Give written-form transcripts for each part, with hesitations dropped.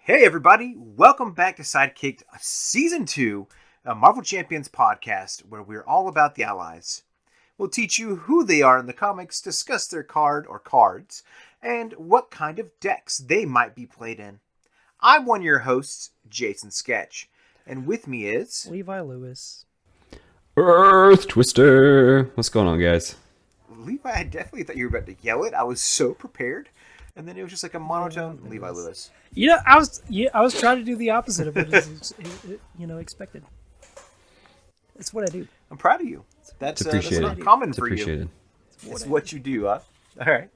Hey everybody, welcome back to Sidekicked Season 2, a Marvel Champions podcast where we're all about the allies. We'll teach you who they are in the comics, discuss their card or cards, and what kind of decks they might be played in. I'm one of your hosts, Jason Sketch, and with me is... Levi Lewis. Earth Twister! What's going on, guys? Levi, I definitely thought you were about to yell it. I was so prepared. And then it was just like a monotone Levi Lewis. You know, I was trying to do the opposite of what is expected. It's what I do. I'm proud of you. That's not common for you. It's what you do, huh? All right.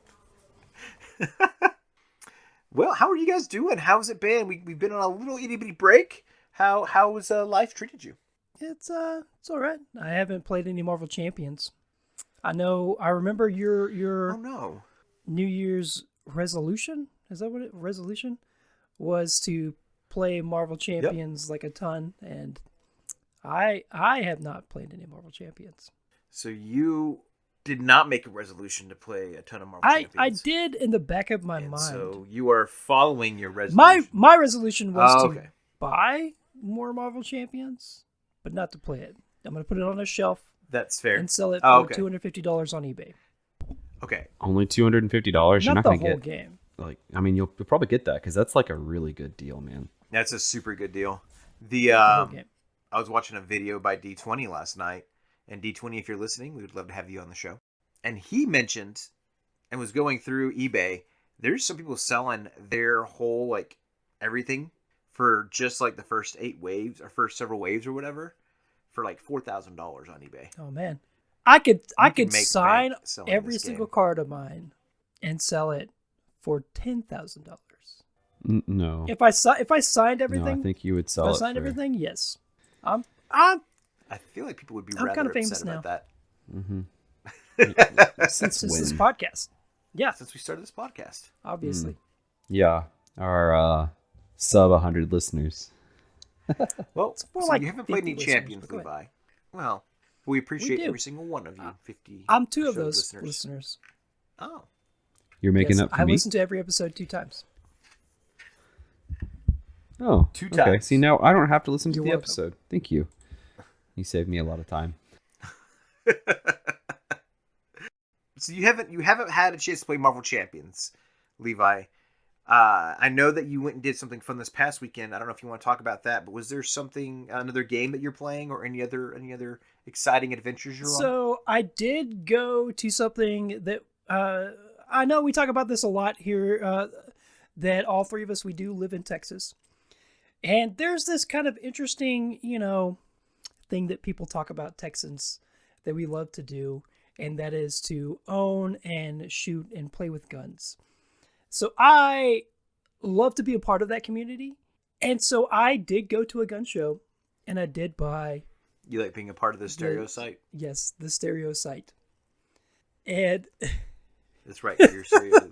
Well, how are you guys doing? How's it been? We've been on a little itty bitty break. How has life treated you? It's all right. I haven't played any Marvel Champions. I remember your Oh no. New Year's resolution. Is that what resolution was, to play Marvel Champions like a ton, and I have not played any Marvel Champions. So you did not make a resolution to play a ton of Marvel Champions. I did in the back of my mind. So you are following your resolution. My resolution was to buy more Marvel Champions, but not to play it. I'm going to put it on a shelf. That's fair. And sell it for $250 on eBay. Okay. Only $250? You're not going to get game. You'll probably get that because that's like a really good deal, man. That's a super good deal. I was watching a video by D20 last night, and D20, if you're listening, we would love to have you on the show. And he mentioned, and was going through eBay, there's some people selling their whole everything for just the first 8 waves or first several waves or whatever for $4,000 on eBay. Oh man. I could sign every single card of mine and sell it for $10,000. No. If I signed everything, no, I think you would sell it. If I signed everything, yes. I feel like people would be rather kind of upset about that. Mm-hmm. Since this podcast, yeah. Since we started this podcast, obviously. Yeah, our sub 100 listeners. Well, so you haven't played any champions, Levi. Well. We appreciate every single one of you. 50. I'm 2 of those listeners. Oh. You're making up for me? I listened to every episode 2 times. Oh, 2 okay. times. See, now I don't have to listen to the welcome. episode. Thank you. You saved me a lot of time. So you haven't had a chance to play Marvel Champions, Levi. I know that you went and did something fun this past weekend. I don't know if you want to talk about that, but was there another game that you're playing, or any other exciting adventures you're on? So I did go to something that I know we talk about this a lot here, that all 3 of us, we do live in Texas. And there's this kind of interesting, thing that people talk about Texans that we love to do, and that is to own and shoot and play with guns. So I love to be a part of that community. And so I did go to a gun show, and I did buy... You like being a part of the stereo site? Yes, the stereo site. And... That's right, you're stereo.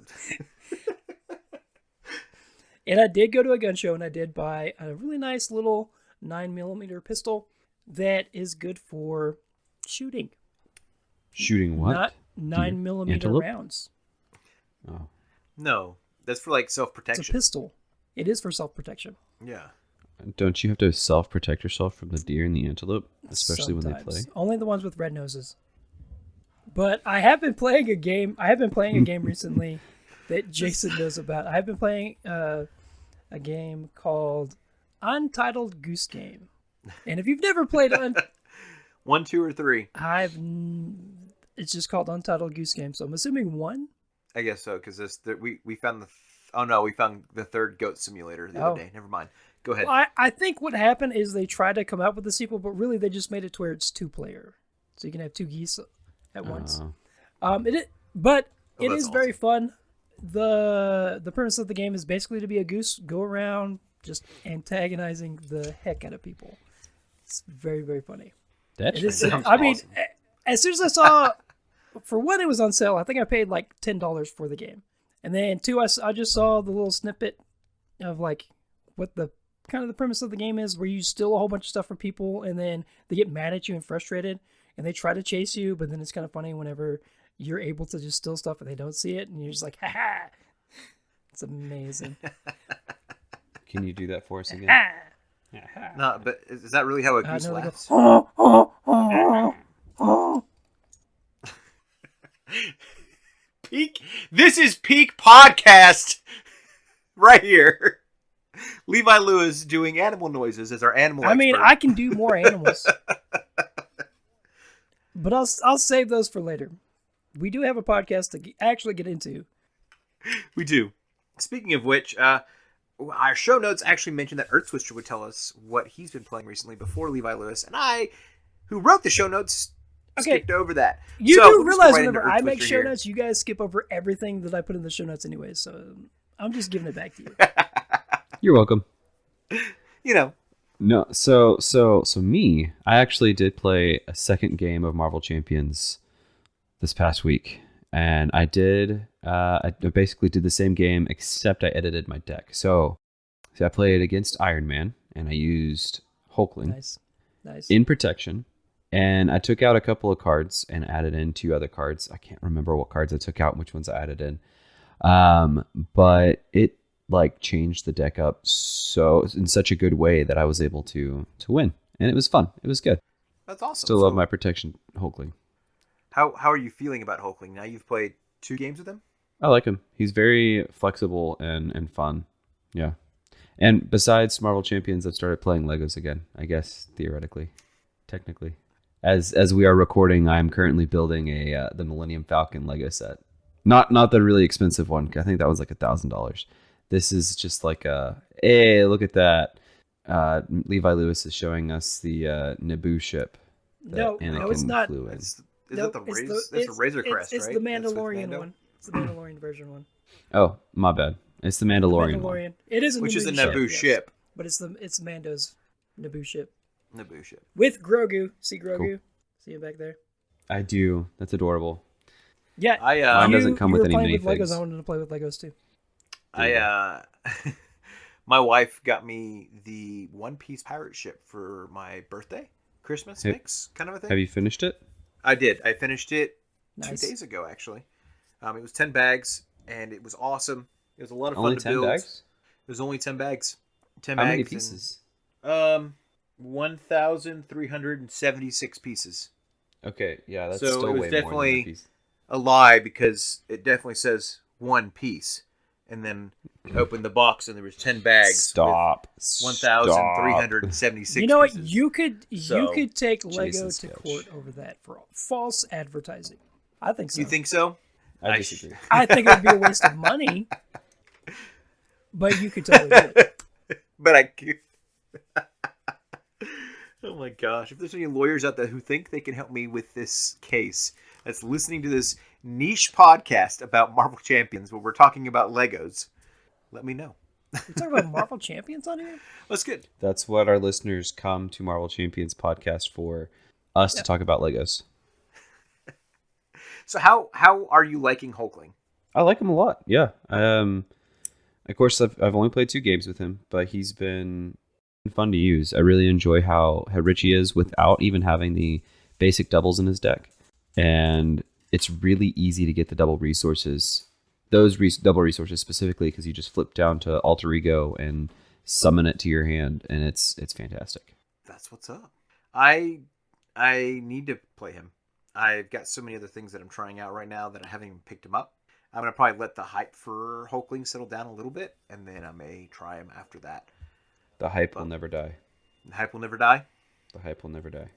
And I did go to a gun show, and I did buy a really nice little 9mm pistol that is good for shooting. Shooting what? Not 9mm rounds. Oh. No, that's for self-protection. It's a pistol. It is for self-protection. Yeah. Don't you have to self-protect yourself from the deer and the antelope, especially when they play? Only the ones with red noses. But I have been playing a game. Recently that Jason knows about. I have been playing a game called Untitled Goose Game. And if you've never played 1, 2, or 3? It's just called Untitled Goose Game. So I'm assuming 1. I guess so, because we found we found the 3rd Goat Simulator the other day. Never mind. Go ahead. Well, I think what happened is they tried to come out with a sequel, but really they just made it to where it's 2-player, so you can have 2 geese at once. It is awesome. very fun. The premise of the game is basically to be a goose, go around just antagonizing the heck out of people. It's very, very funny. Sounds awesome. As soon as I saw, for one, it was on sale. I think I paid $10 for the game, and then 2, I just saw the little snippet of what the kind of the premise of the game is, where you steal a whole bunch of stuff from people, and then they get mad at you and frustrated, and they try to chase you. But then it's kind of funny whenever you're able to just steal stuff and they don't see it, and you're just like, ha ha. It's amazing. Can you do that for us again? No, but is that really how a goose laughs? Peak. This is peak podcast right here. Levi Lewis doing animal noises as our animal expert. I mean, I can do more animals. But I'll save those for later. We do have a podcast to actually get into. We do. Speaking of which, our show notes actually mentioned that Earth Twister would tell us what he's been playing recently before Levi Lewis, and I, who wrote the show notes, skipped over that. You so do realize whenever I make show here. notes, you guys skip over everything that I put in the show notes anyway, so I'm just giving it back to you. You're welcome. You know. No, so me, I actually did play a second game of Marvel Champions this past week, and I basically did the same game except I edited my deck. So I played against Iron Man, and I used Hulkling Nice. in protection, and I took out a couple of cards and added in 2 other cards. I can't remember what cards I took out and which ones I added in, but it changed the deck up so in such a good way that I was able to win, and it was fun. It was good. That's awesome. Still love my protection Hulkling. How are you feeling about Hulkling now? You've played 2 games with him. I like him. He's very flexible and fun. Yeah. And besides Marvel Champions, I've started playing Legos again. I guess theoretically, technically, as we are recording, I'm currently building the Millennium Falcon Lego set. Not the really expensive one. I think that was like $1,000. This is just like hey, look at that. Levi Lewis is showing us the Naboo ship. No, it's not. Flew in. Is it the Razor Crest, it's right? the Mandalorian one. It's the Mandalorian version one. Oh, my bad. It's the Mandalorian one. It is Which is a Naboo ship. But it's Mando's Naboo ship. Naboo ship. With Grogu. See Grogu? Cool. See him back there? I do. That's adorable. Yeah. Mine doesn't come with any minifigs. Legos. I wanted to play with Legos too. My wife got me the One Piece pirate ship for my birthday, Christmas mix kind of a thing. Have you finished it? I did. I finished it Nice. 2 days ago, actually. It was 10 bags, and it was awesome. It was a lot of fun Only to 10 build. bags? It was only 10 bags. 10 How bags. many pieces? 1,376 pieces. Okay, yeah, that's So still it was way definitely more than a piece. a lie because it definitely says 1 piece. And then opened the box and there was 10 bags. Stop. 1,376 You know what? pieces. You could take Lego Jesus, to Sketch. court over that for false advertising. I think so. You think so? I disagree. I think it would be a waste of money. But you could totally do it. But I can't. Oh my gosh. If there's any lawyers out there who think they can help me with this case that's listening to this niche podcast about Marvel Champions where we're talking about Legos, let me know. We're talking about Marvel Champions on here? That's good. That's what our listeners come to Marvel Champions podcast for, us to talk about Legos. So how are you liking Hulkling? I like him a lot. Yeah. Of course, I've only played 2 games with him, but he's been fun to use. I really enjoy how rich he is without even having the basic doubles in his deck. And it's really easy to get the double resources. Double resources specifically because you just flip down to Alter Ego and summon it to your hand, and it's fantastic. That's what's up. I need to play him. I've got so many other things that I'm trying out right now that I haven't even picked him up. I'm going to probably let the hype for Hulkling settle down a little bit, and then I may try him after that. The hype will never die. The hype will never die? The hype will never die.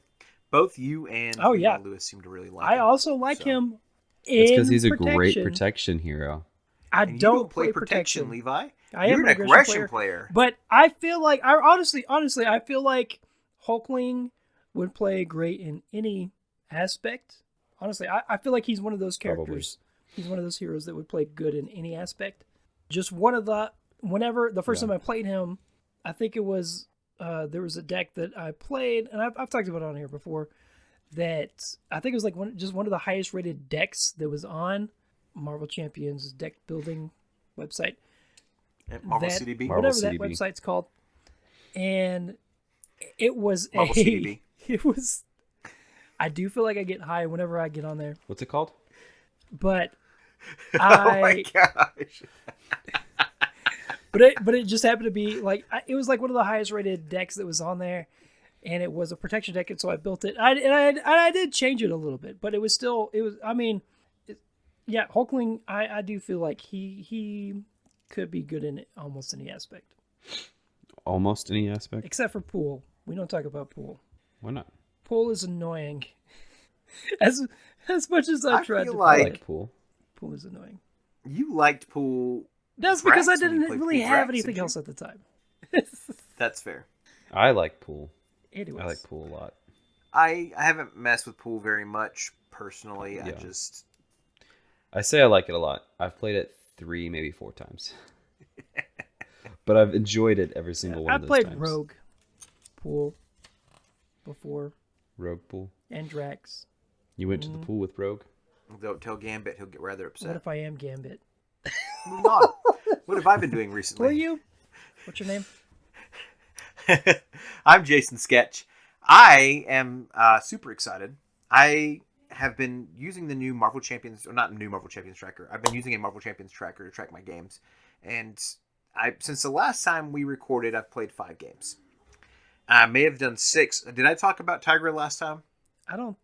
Both you and Lewis seem to really like him. I also like him It's because he's protection. a great protection hero. I And you don't play protection, Levi. I You're am an aggression player. But I feel like honestly, I feel like Hulkling would play great in any aspect. Honestly, I feel like he's one of those characters. Probably. He's one of those heroes that would play good in any aspect. Just whenever the first time I played him, I think it was there was a deck that I played, and I've talked about it on here before. That I think it was like one of the highest rated decks that was on Marvel Champions deck building website. At Marvel CDB? Whatever CDB. that website's called. And it was Marvel CDB. It was. I do feel like I get high whenever I get on there, What's it called? but Oh my gosh. but it just happened to be like it was like one of the highest rated decks that was on there, and it was a protection deck, and so I built it. I did change it a little bit, but it was still I mean, yeah, Hulkling. I do feel like he could be good in almost any aspect. Almost any aspect, except for Pool. We don't talk about Pool. Why not? Pool is annoying. As much as I tried to like Pool. Pool is annoying. You liked Pool. That's because I didn't really have anything else at the time. That's fair. I like Pool. Anyways. I like Pool a lot. I haven't messed with Pool very much personally. Yeah. I say I like it a lot. I've played it 3, maybe 4 times. But I've enjoyed it every single one of those times. I played Rogue Pool before. Rogue Pool. And Drax. You went to the pool with Rogue? Don't tell Gambit. He'll get rather upset. What if I am Gambit? Moving on. What have I been doing recently? Who are you? What's your name? I'm Jason Sketch. I am super excited. I have been using the new Marvel Champions, or not new Marvel Champions tracker. I've been using a Marvel Champions tracker to track my games. And since the last time we recorded, I've played 5 games. I may have done 6. Did I talk about Tigra last time? I don't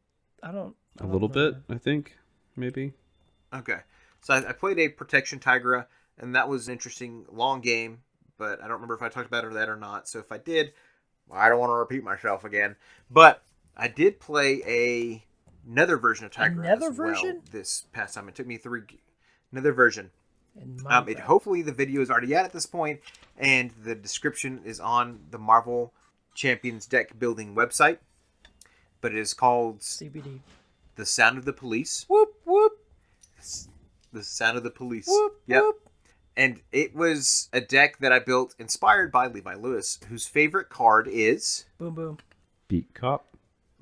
a little bit, I think, maybe. Okay. So I played a Protection Tigra, and that was an interesting long game, but I don't remember if I talked about that or not. So if I did, I don't want to repeat myself again. But I did play another version of Tigra this past time. It took me 3... Another version. Hopefully the video is already out at this point, and the description is on the Marvel Champions deck building website. But it is called CBD. The Sound of the Police. Whoop, whoop. The Sound of the Police. Whoop, yep. whoop. And it was a deck that I built inspired by Levi Lewis, whose favorite card is... Boom, boom. Beat Cop.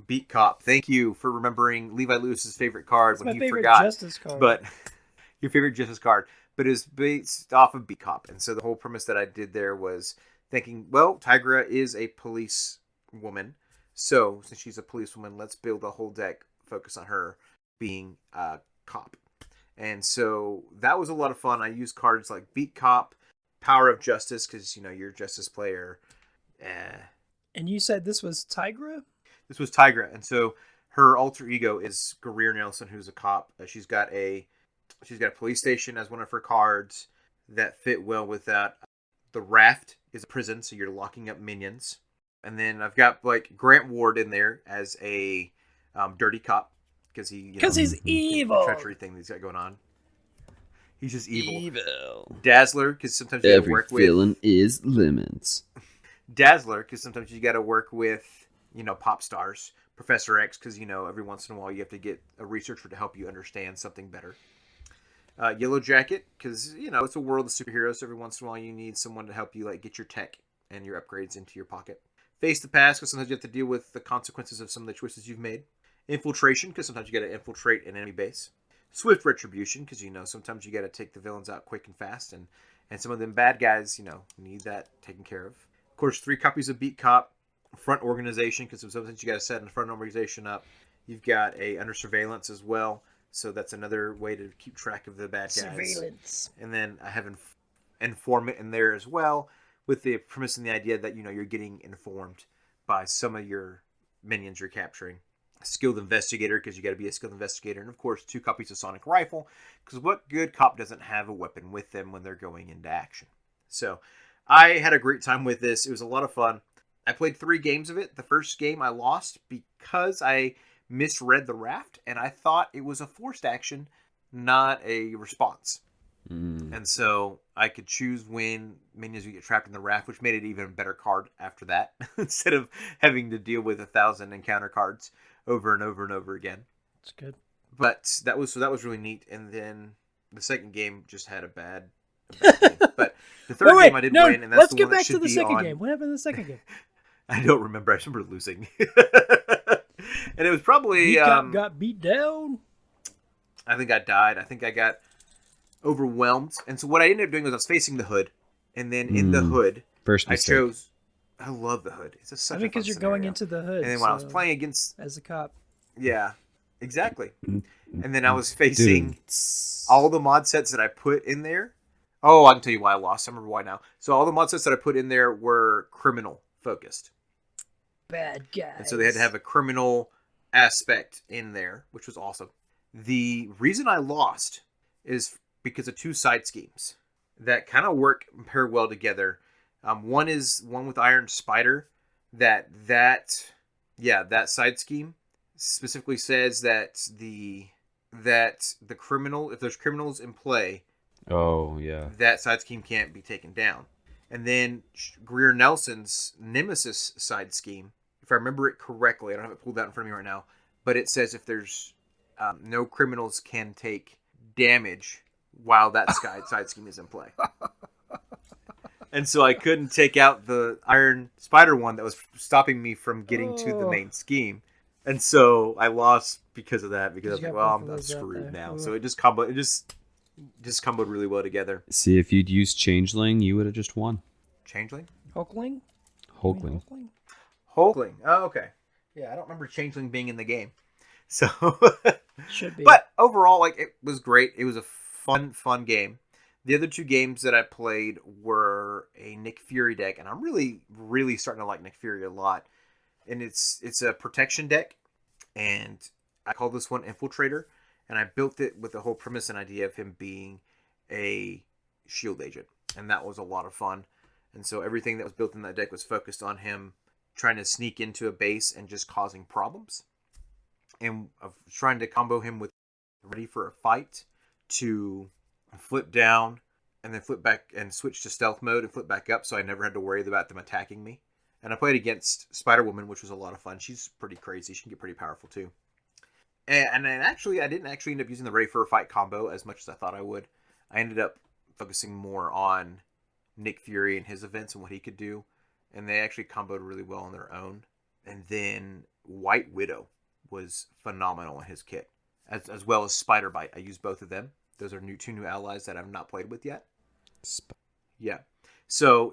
Beat Cop. Thank you for remembering Levi Lewis's favorite card That's when my he favorite forgot. Justice card. But your favorite Justice card. But it was based off of Beat Cop. And so the whole premise that I did there was thinking, well, Tigra is a police woman. So, since she's a policewoman, let's build a whole deck focus on her being a cop. And so that was a lot of fun. I used cards like Beat Cop, Power of Justice, because, you're a Justice player. And you said this was Tigra? This was Tigra. And so her alter ego is Greer Nelson, who's a cop. She's got a police station as one of her cards that fit well with that. The Raft is a prison, so you're locking up minions. And then I've got Grant Ward in there as a dirty cop because he's evil. The treachery thing that he's got going on. He's just evil. Dazzler because sometimes you got to work with. Every villain is lemons. Dazzler because sometimes you got to work with pop stars. Professor X because every once in a while you have to get a researcher to help you understand something better. Yellow Jacket because it's a world of superheroes. So every once in a while you need someone to help you get your tech and your upgrades into your pocket. Face the Past, because sometimes you have to deal with the consequences of some of the choices you've made. Infiltration, because sometimes you got to infiltrate an enemy base. Swift Retribution, because sometimes you got to take the villains out quick and fast, and some of them bad guys, need that taken care of. Of course, 3 copies of Beat Cop. Front Organization, because sometimes you got to set a front organization up. You've got a Under Surveillance as well, so that's another way to keep track of the bad guys. Surveillance. And then I have Informant in there as well, with the premise and the idea that, you're getting informed by some of your minions you're capturing. Skilled Investigator, because you got to be a skilled investigator. And, of course, 2 copies of Sonic Rifle, because what good cop doesn't have a weapon with them when they're going into action? So, I had a great time with this. It was a lot of fun. I played 3 games of it. The first game I lost because I misread the raft, and I thought it was a forced action, not a response. And so I could choose when minions would get trapped in the raft, which made it even a better card after that, instead of having to deal with 1,000 encounter cards over and over and over again. That's good. But that was really neat. And then the second game just had a bad game. But the third game I did win, and that's let's the get one that back should to the be second on. game. What happened in the second game? I don't remember. I just remember losing. And it was probably got beat down. I think I died. I think I got overwhelmed. And so what I ended up doing was I was facing the hood, and then in the hood, First mistake. I love the hood. It's such a fun because you're scenario. going into the hood. And then when I was playing against, as a cop, yeah, exactly. And then I was facing all the mod sets that I put in there. Oh, I can tell you why I lost. I remember why now. So all the mod sets that I put in there were criminal focused. Bad guys. And so they had to have a criminal aspect in there, which was awesome. The reason I lost is because of two side schemes that kind of work and pair well together. One is one with Iron Spider. That side scheme specifically says that the criminal, if there's criminals in play, oh yeah, that side scheme can't be taken down. And then Greer Nelson's Nemesis side scheme, if I remember it correctly, I don't have it pulled out in front of me right now, but it says if there's no criminals can take damage while that side scheme is in play. And so I couldn't take out the Iron Spider one that was stopping me from getting to the main scheme. And so I lost because of that, because I was like, well, I'm screwed now. So it just comboed really well together. See, if you'd used Changeling, you would have just won. Changeling? Hulkling? Hulkling. Hulkling. Oh, okay. Yeah, I don't remember Changeling being in the game. So should be. But overall, like, it was great. It was a fun game. The other two games that I played were a Nick Fury deck, and I'm really, really starting to like Nick Fury a lot. And it's a protection deck, and I call this one Infiltrator, and I built it with the whole premise and idea of him being a shield agent, and that was a lot of fun. And so everything that was built in that deck was focused on him trying to sneak into a base and just causing problems. And of trying to combo him with ready for a fight to flip down and then flip back and switch to stealth mode and flip back up, so I never had to worry about them attacking me. And I played against Spider-Woman, which was a lot of fun. She's pretty crazy. She can get pretty powerful too. And then actually, I didn't actually end up using the ready for a fight combo as much as I thought I would. I ended up focusing more on Nick Fury and his events and what he could do. And they actually comboed really well on their own. And then White Widow was phenomenal in his kit, as well as Spider Bite. I used both of them. Those are two new allies that I've not played with yet. Yeah. So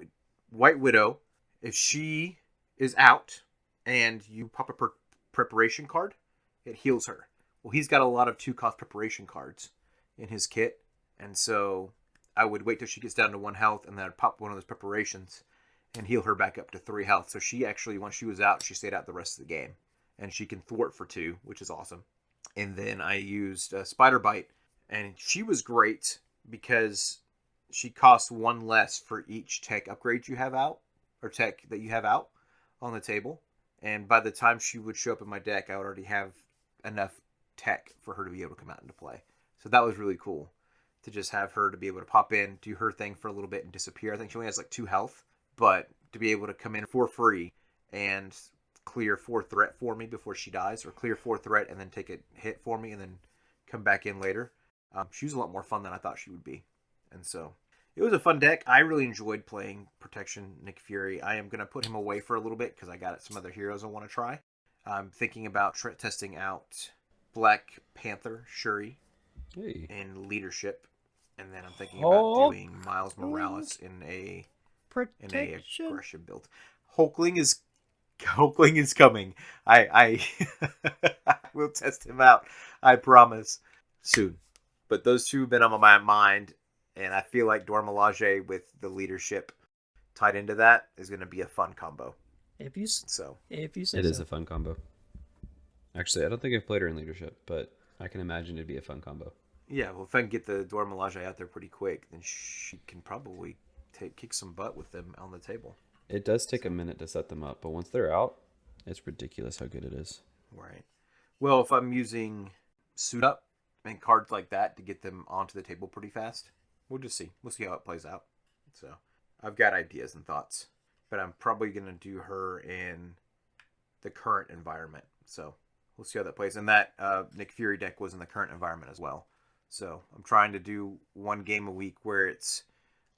White Widow, if she is out and you pop a preparation card, it heals her. Well, he's got a lot of 2-cost preparation cards in his kit. And so I would wait till she gets down to 1 health, and then I'd pop one of those preparations and heal her back up to 3 health. So she actually, once she was out, she stayed out the rest of the game. And she can thwart for 2, which is awesome. And then I used Spider Bite, and she was great because she costs 1 less for each tech upgrade you have out, or tech that you have out on the table. And by the time she would show up in my deck, I would already have enough tech for her to be able to come out into play. So that was really cool to just have her to be able to pop in, do her thing for a little bit, and disappear. I think she only has like 2 health, but to be able to come in for free and clear 4 threat for me before she dies, or clear 4 threat and then take a hit for me and then come back in later. She was a lot more fun than I thought she would be. And so it was a fun deck. I really enjoyed playing Protection Nick Fury. I am going to put him away for a little bit because I got some other heroes I want to try. I'm thinking about testing out Black Panther Shuri in leadership. And then I'm thinking about doing Miles Morales in a aggression build. Hulkling is coming. I will test him out, I promise, soon. But those two have been on my mind, and I feel like Dormelage with the leadership tied into that is going to be a fun combo. If you say it is a fun combo. Actually, I don't think I've played her in leadership, but I can imagine it'd be a fun combo. Yeah, well, if I can get the Dormelage out there pretty quick, then she can probably kick some butt with them on the table. It does take a minute to set them up, but once they're out, it's ridiculous how good it is. Right. Well, if I'm using Suit Up and cards like that to get them onto the table pretty fast, we'll just see. We'll see how it plays out. So I've got ideas and thoughts, but I'm probably going to do her in the current environment. So we'll see how that plays. And that Nick Fury deck was in the current environment as well. So I'm trying to do 1 game a week where it's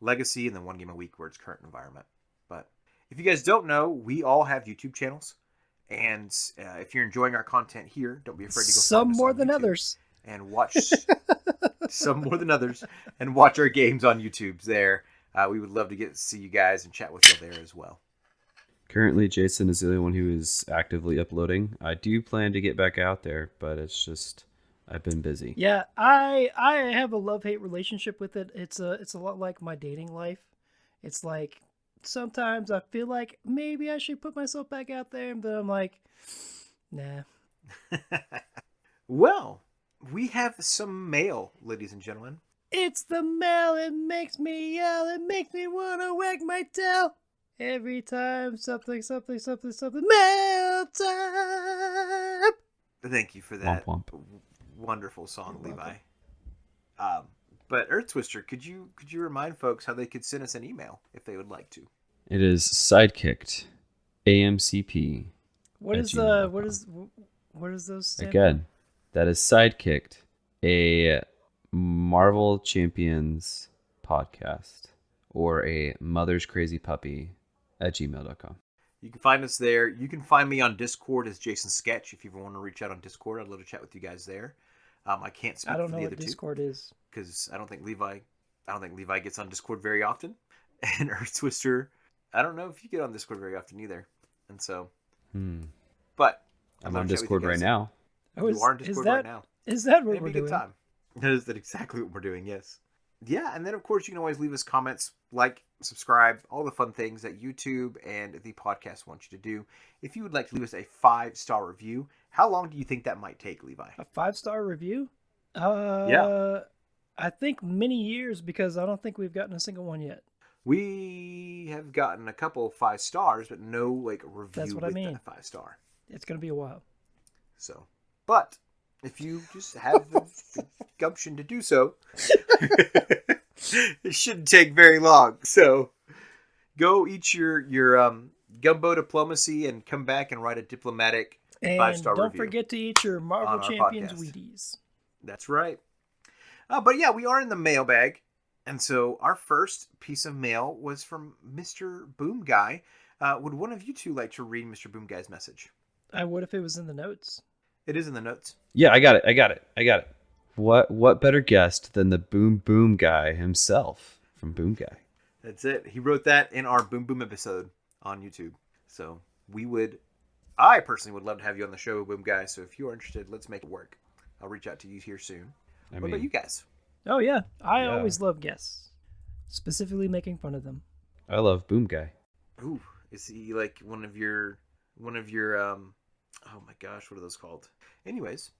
Legacy and then 1 game a week where it's current environment. But if you guys don't know, we all have YouTube channels. And if you're enjoying our content here, don't be afraid to go some more than others and watch some more than others and watch our games on YouTube there. We would love to see you guys and chat with you there as well. Currently, Jason is the only one who is actively uploading. I do plan to get back out there, but it's just I've been busy. Yeah, I have a love-hate relationship with it. It's a lot like my dating life. It's like sometimes I feel like maybe I should put myself back out there, but I'm like, nah. Well, we have some mail, ladies and gentlemen. It's the mail, it makes me yell, it makes me wanna wag my tail. Every time something mail time. Thank you for that Womp womp. wonderful song, You're Levi. welcome. But Earth Twister, could you remind folks how they could send us an email if they would like to? It is Sidekicked, AMCP. What at is gmail.com. what is those stand Again, that is Sidekicked, a Marvel Champions podcast, or a Mother's Crazy Puppy at gmail.com. You can find us there. You can find me on Discord as Jason Sketch if you ever want to reach out on Discord. I'd love to chat with you guys there. I can't speak I don't for know the what other Discord two is. because I don't think Levi gets on Discord very often, and Earth Twister, I don't know if you get on Discord very often either. And so, but I'd I'm love on to chat with you Discord guys right there. now. Oh, You are on Discord right now. Is that what It'd we're be a good doing? time. That is exactly what we're doing. Yes. Yeah, and then of course you can always leave us comments, like, subscribe, all the fun things that YouTube and the podcast want you to do. If you would like to leave us a 5-star review, how long do you think that might take, Levi? A 5-star review? Yeah. I think many years because I don't think we've gotten a single one yet. We have gotten a couple 5 stars, but no review That's what I with mean. that 5-star. It's gonna be a while. So, but if you just have the gumption to do so, it shouldn't take very long. So, go eat your gumbo diplomacy and come back and write a diplomatic And 5-star don't review forget to eat your Marvel on our Champions podcast. Wheaties. That's right. But yeah, we are in the mailbag. And so our first piece of mail was from Mr. Boom Guy. Would one of you two like to read Mr. Boom Guy's message? I would if it was in the notes. It is in the notes. Yeah, I got it. What better guest than the Boom Boom Guy himself from Boom Guy? That's it. He wrote that in our Boom Boom episode on YouTube. So I personally would love to have you on the show, Boom Guy. So if you are interested, let's make it work. I'll reach out to you here soon. What about you guys? Oh yeah, I Yeah. always love guests, specifically making fun of them. I love Boom Guy. Ooh, is he like one of your oh my gosh, what are those called? Anyways,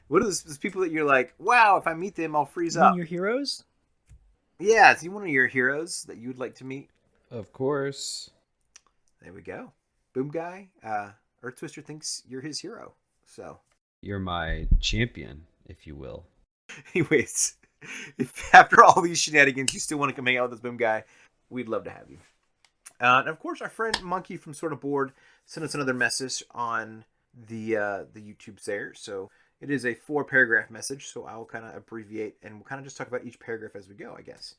what are those people that you're like, wow, if I meet them, I'll freeze You mean up? your heroes? Yeah, is he one of your heroes that you would like to meet? Of course. There we go. Boom Guy. Earth Twister thinks you're his hero. So, You're my champion, if you will. anyways, if after all these shenanigans you still want to come hang out with this Boom Guy, we'd love to have you. And of course, our friend Monkey from Sort of Bored sent us another message on the YouTubes there. So it is a 4-paragraph message. So I'll kind of abbreviate and we'll kind of just talk about each paragraph as we go, I guess.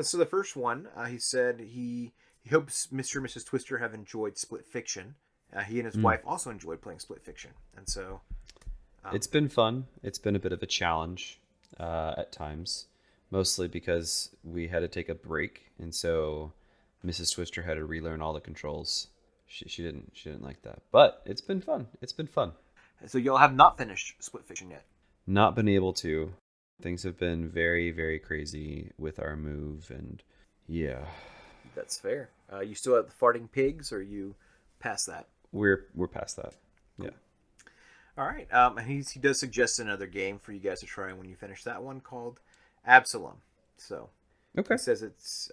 So the first one, he said he hopes Mr. and Mrs. Twister have enjoyed Split Fiction. He and his wife also enjoyed playing Split Fiction, and so It's been fun. It's been a bit of a challenge at times, mostly because we had to take a break, and so Mrs. Twister had to relearn all the controls. She didn't like that, but it's been fun. So y'all have not finished Split Fiction yet. Not been able to. Things have been very, very crazy with our move, and yeah, That's fair. You still have the farting pigs, or you past that? we're past that. Yeah. All right. He does suggest another game for you guys to try when you finish that one called Absalom. So Okay. he says it's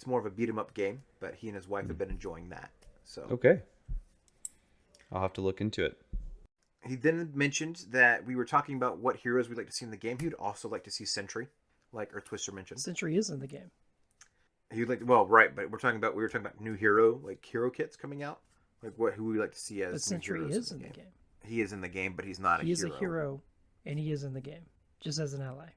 more of a beat 'em up game, but he and his wife have been enjoying that. So Okay. I'll have to look into it. he then mentioned that we were talking about what heroes we'd like to see in the game. He would also like to see Sentry, like Earth Twister mentioned. Sentry is in the game. He'd like right, but we were talking about new hero kits coming out. Like who we like to see as But new Sentry heroes is in the game. He is in the game, but he's not He is a hero, and he is in the game, just as an ally.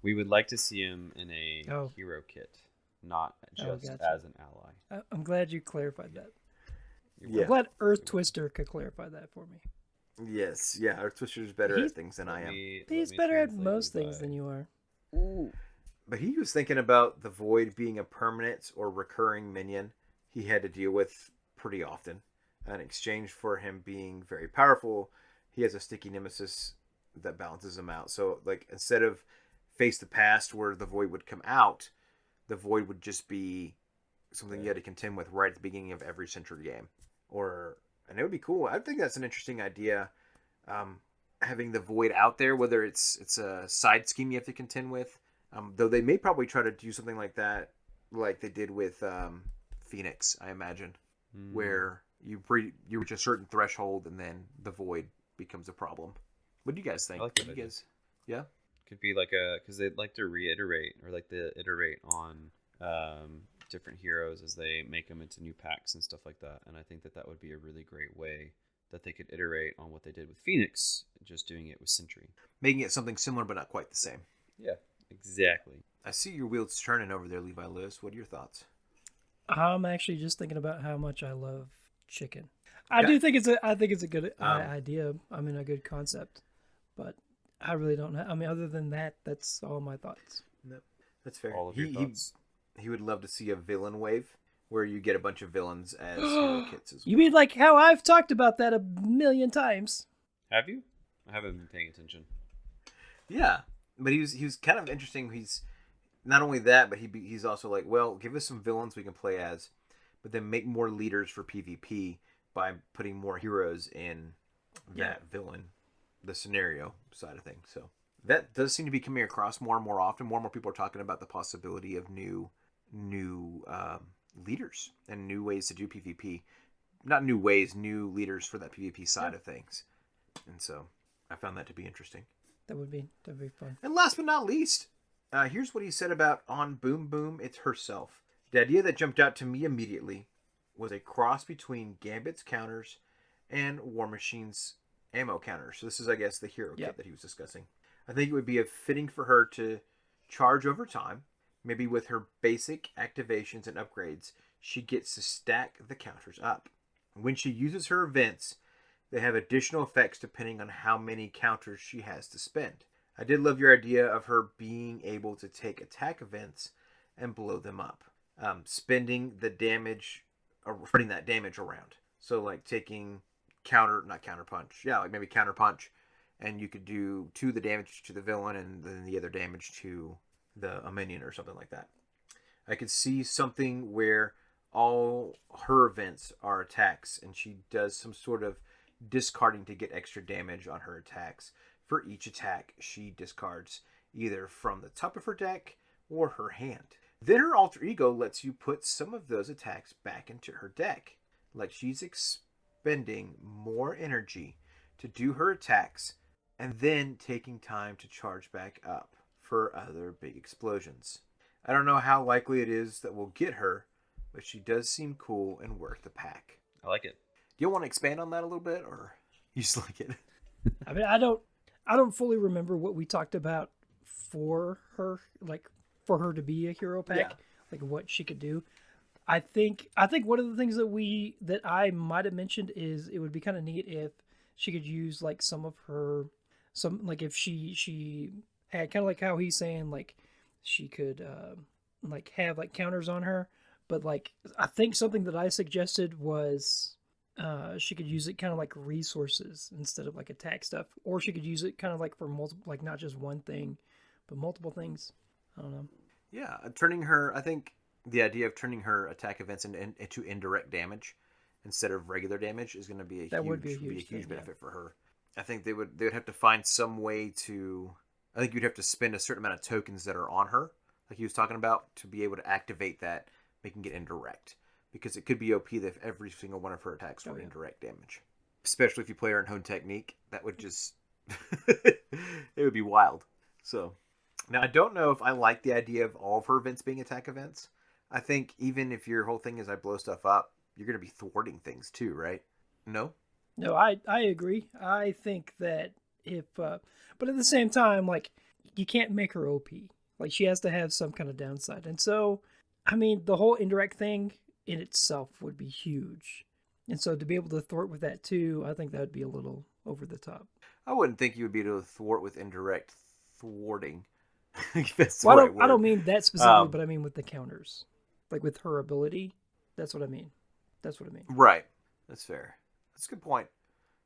We would like to see him in a Oh. hero kit, not just gotcha. as an ally. I'm glad you clarified that. Yeah. I'm glad Earth Twister could clarify that for me. Yes, yeah. Earth Twister's better at things than I am. He's better at most things than you are. But he was thinking about the Void being a permanent or recurring minion he had to deal with pretty often. In exchange for him being very powerful, he has a sticky nemesis that balances him out. So, like, instead of face the past where the void would come out, the void would just be something you had to contend with right at the beginning of every Century game. And it would be cool. I think that's an interesting idea. Having the void out there, whether it's a side scheme you have to contend with, though they may probably try to do something like that, like they did with Phoenix, I imagine, where you reach a certain threshold and then the void becomes a problem. What do you guys think? I like that idea. Yeah, could be like because they'd like to reiterate or like to iterate on different heroes as they make them into new packs and stuff like that. And I think that would be a really great way that they could iterate on what they did with Phoenix, just doing it with Sentry, making it something similar but not quite the same. Yeah, exactly. I see your wheels turning over there, Levi Lewis. What are your thoughts? I'm actually just thinking about how much I love chicken. I do think it's a good idea. I mean, a good concept, but I really don't know. I mean, other than that, that's all my thoughts. No, that's fair. All of your thoughts. He would love to see a villain wave where you get a bunch of villains as hero kits as well. You mean like how I've talked about that a million times? Have you? I haven't been paying attention. Yeah, but he was kind of interesting. He's not only that, but he's also like, well, give us some villains we can play as, but then make more leaders for PvP by putting more heroes in that villain, the scenario side of things. So that does seem to be coming across more and more often. More and more people are talking about the possibility of new leaders and new ways to do PvP. Not new ways, new leaders for that PvP side of things. And so I found that to be interesting. That'd be fun. And last but not least, here's what he said about on Boom Boom, it's herself. The idea that jumped out to me immediately was a cross between Gambit's counters and War Machine's ammo counters. So this is, I guess, the hero kit that he was discussing. I think it would be fitting for her to charge over time. Maybe with her basic activations and upgrades, she gets to stack the counters up. When she uses her events, they have additional effects depending on how many counters she has to spend. I did love your idea of her being able to take attack events and blow them up. Spending the damage, or spreading that damage around. So like taking not counter punch. Yeah, like maybe counter punch. And you could do 2 of the damage to the villain and then the other damage to a minion or something like that. I could see something where all her events are attacks and she does some sort of discarding to get extra damage on her attacks. For each attack she discards either from the top of her deck or her hand. Then her alter ego lets you put some of those attacks back into her deck. Like she's expending more energy to do her attacks and then taking time to charge back up for other big explosions. I don't know how likely it is that we'll get her, but she does seem cool and worth the pack. I like it. Do you want to expand on that a little bit, or you just like it? I mean, I don't fully remember what we talked about for her, like for her to be a hero pack, like what she could do. I think one of the things that I might have mentioned is it would be kind of neat if she could use like like if she had kind of like how he's saying like she could like have like counters on her, but like I think something that I suggested was she could use it kind of like resources instead of like attack stuff, or she could use it kind of like for multiple, like not just one thing but multiple things. I don't know. Yeah, I think the idea of turning her attack events into indirect damage instead of regular damage is going to be a huge benefit for her. I think they would have to find some way to. I think you'd have to spend a certain amount of tokens that are on her, like he was talking about, to be able to activate that, making it indirect. Because it could be OP that if every single one of her attacks were indirect damage. Especially if you play her in Hone Technique, that would just it would be wild. So now I don't know if I like the idea of all of her events being attack events. I think even if your whole thing is I blow stuff up, you're going to be thwarting things too, right? No, I agree. I think that but at the same time, like you can't make her OP. Like she has to have some kind of downside, and so I mean the whole indirect thing in itself would be huge, and so to be able to thwart with that too, I think that would be a little over the top. I wouldn't think you would be able to thwart with indirect thwarting. Well, I don't mean that specifically, but I mean with the counters, like with her ability. That's what I mean. Right. That's fair. That's a good point.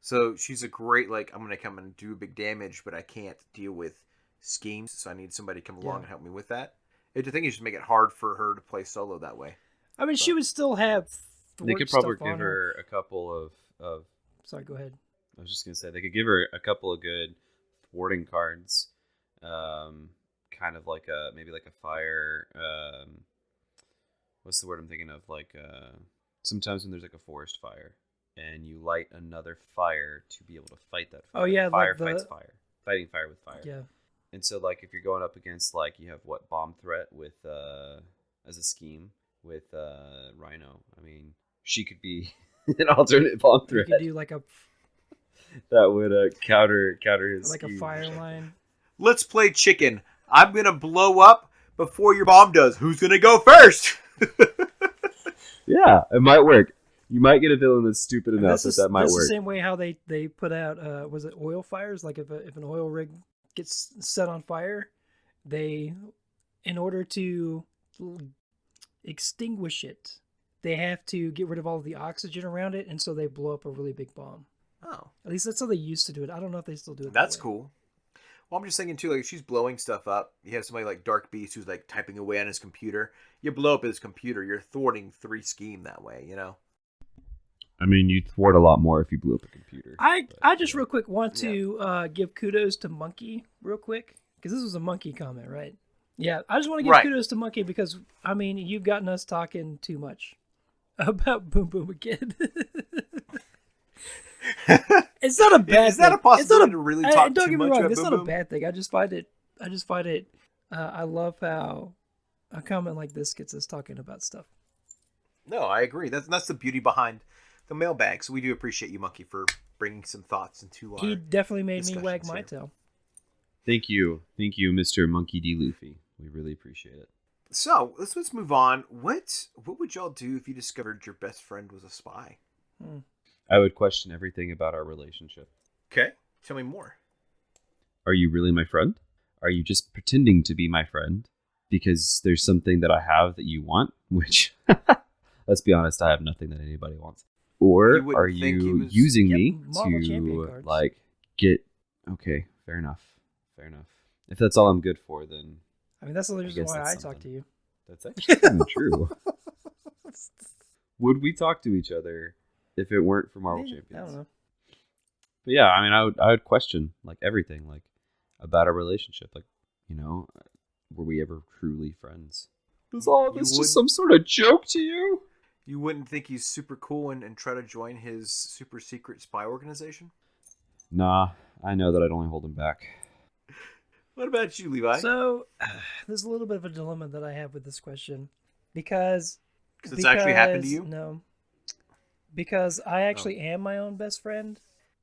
So she's a great, like, I'm going to come and do big damage, but I can't deal with schemes, so I need somebody to come along and help me with that. I think you just make it hard for her to play solo that way. I mean, she would still have. They could probably give her a couple of. Sorry, go ahead. I was just gonna say they could give her a couple of good thwarting cards, kind of like maybe like a fire. What's the word I'm thinking of? Like sometimes when there's like a forest fire, and you light another fire to be able to fight that fire. Oh yeah, fire like fights fire, fighting fire with fire. Yeah. And so like if you're going up against like you have what bomb threat with as a scheme with Rhino. I mean, she could be an alternate bomb threat. You could do like a that would counter his like a fire line. Let's play chicken. I'm gonna blow up before your bomb does. Who's gonna go first? Yeah, it might work. You might get a villain that's stupid enough that might work. That's the same way how they put out was it oil fires? Like if an oil rig gets set on fire, they, in order to extinguish it, they have to get rid of all of the oxygen around it, and so they blow up a really big bomb. Oh, at least that's how they used to do it. I don't know if they still do it. That's cool. Well, I'm just thinking too, like she's blowing stuff up. You have somebody like Dark Beast who's like typing away on his computer. You blow up his computer, you're thwarting 3 scheme that way, you know? I mean, you'd thwart a lot more if you blew up a computer. I just real quick want to give kudos to Monkey real quick, because this was a Monkey comment, right? Yeah, I just want to give kudos to Monkey because, I mean, you've gotten us talking too much about Boom Boom again. It's not a bad thing. Is that a possibility to really talk don't too get me much wrong, about it's Boom not Boom? a bad thing. I just find it, I love how a comment like this gets us talking about stuff. No, I agree. That's the beauty behind the mailbag. So we do appreciate you, Monkey, for bringing some thoughts into our He definitely made me wag my tail. Thank you, Mr. Monkey D. Luffy. We really appreciate it. So let's move on. What would y'all do if you discovered your best friend was a spy? I would question everything about our relationship. Okay, tell me more. Are you really my friend? Are you just pretending to be my friend because there's something that I have that you want? Which, let's be honest, I have nothing that anybody wants. Or are you using me to like get? Okay, fair enough. If that's all I'm good for, then I mean that's the reason why I talk to you. That's actually kind of true. Would we talk to each other if it weren't for Marvel Champions? I don't know. But yeah, I mean, I would question like everything, like about our relationship, like, you know, were we ever truly friends? Is all this just some sort of joke to you? You wouldn't think he's super cool and try to join his super secret spy organization? Nah, I know that I'd only hold him back. What about you, Levi? So, there's a little bit of a dilemma that I have with this question because it's actually happened to you? No, because I actually am my own best friend.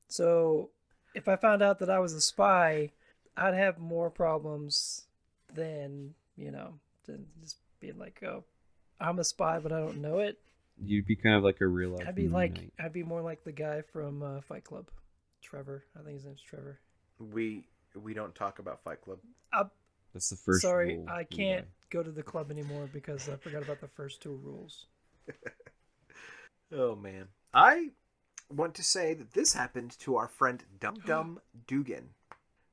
So, if I found out that I was a spy, I'd have more problems than just being like, oh, I'm a spy, but I don't know it. You'd be kind of like a real life. I'd be more like the guy from Fight Club, Trevor. I think his name's Trevor. We don't talk about Fight Club. That's the first. Sorry, rule, I can't go to the club anymore because I forgot about the first 2 rules. Oh man, I want to say that this happened to our friend Dum Dum Dugan.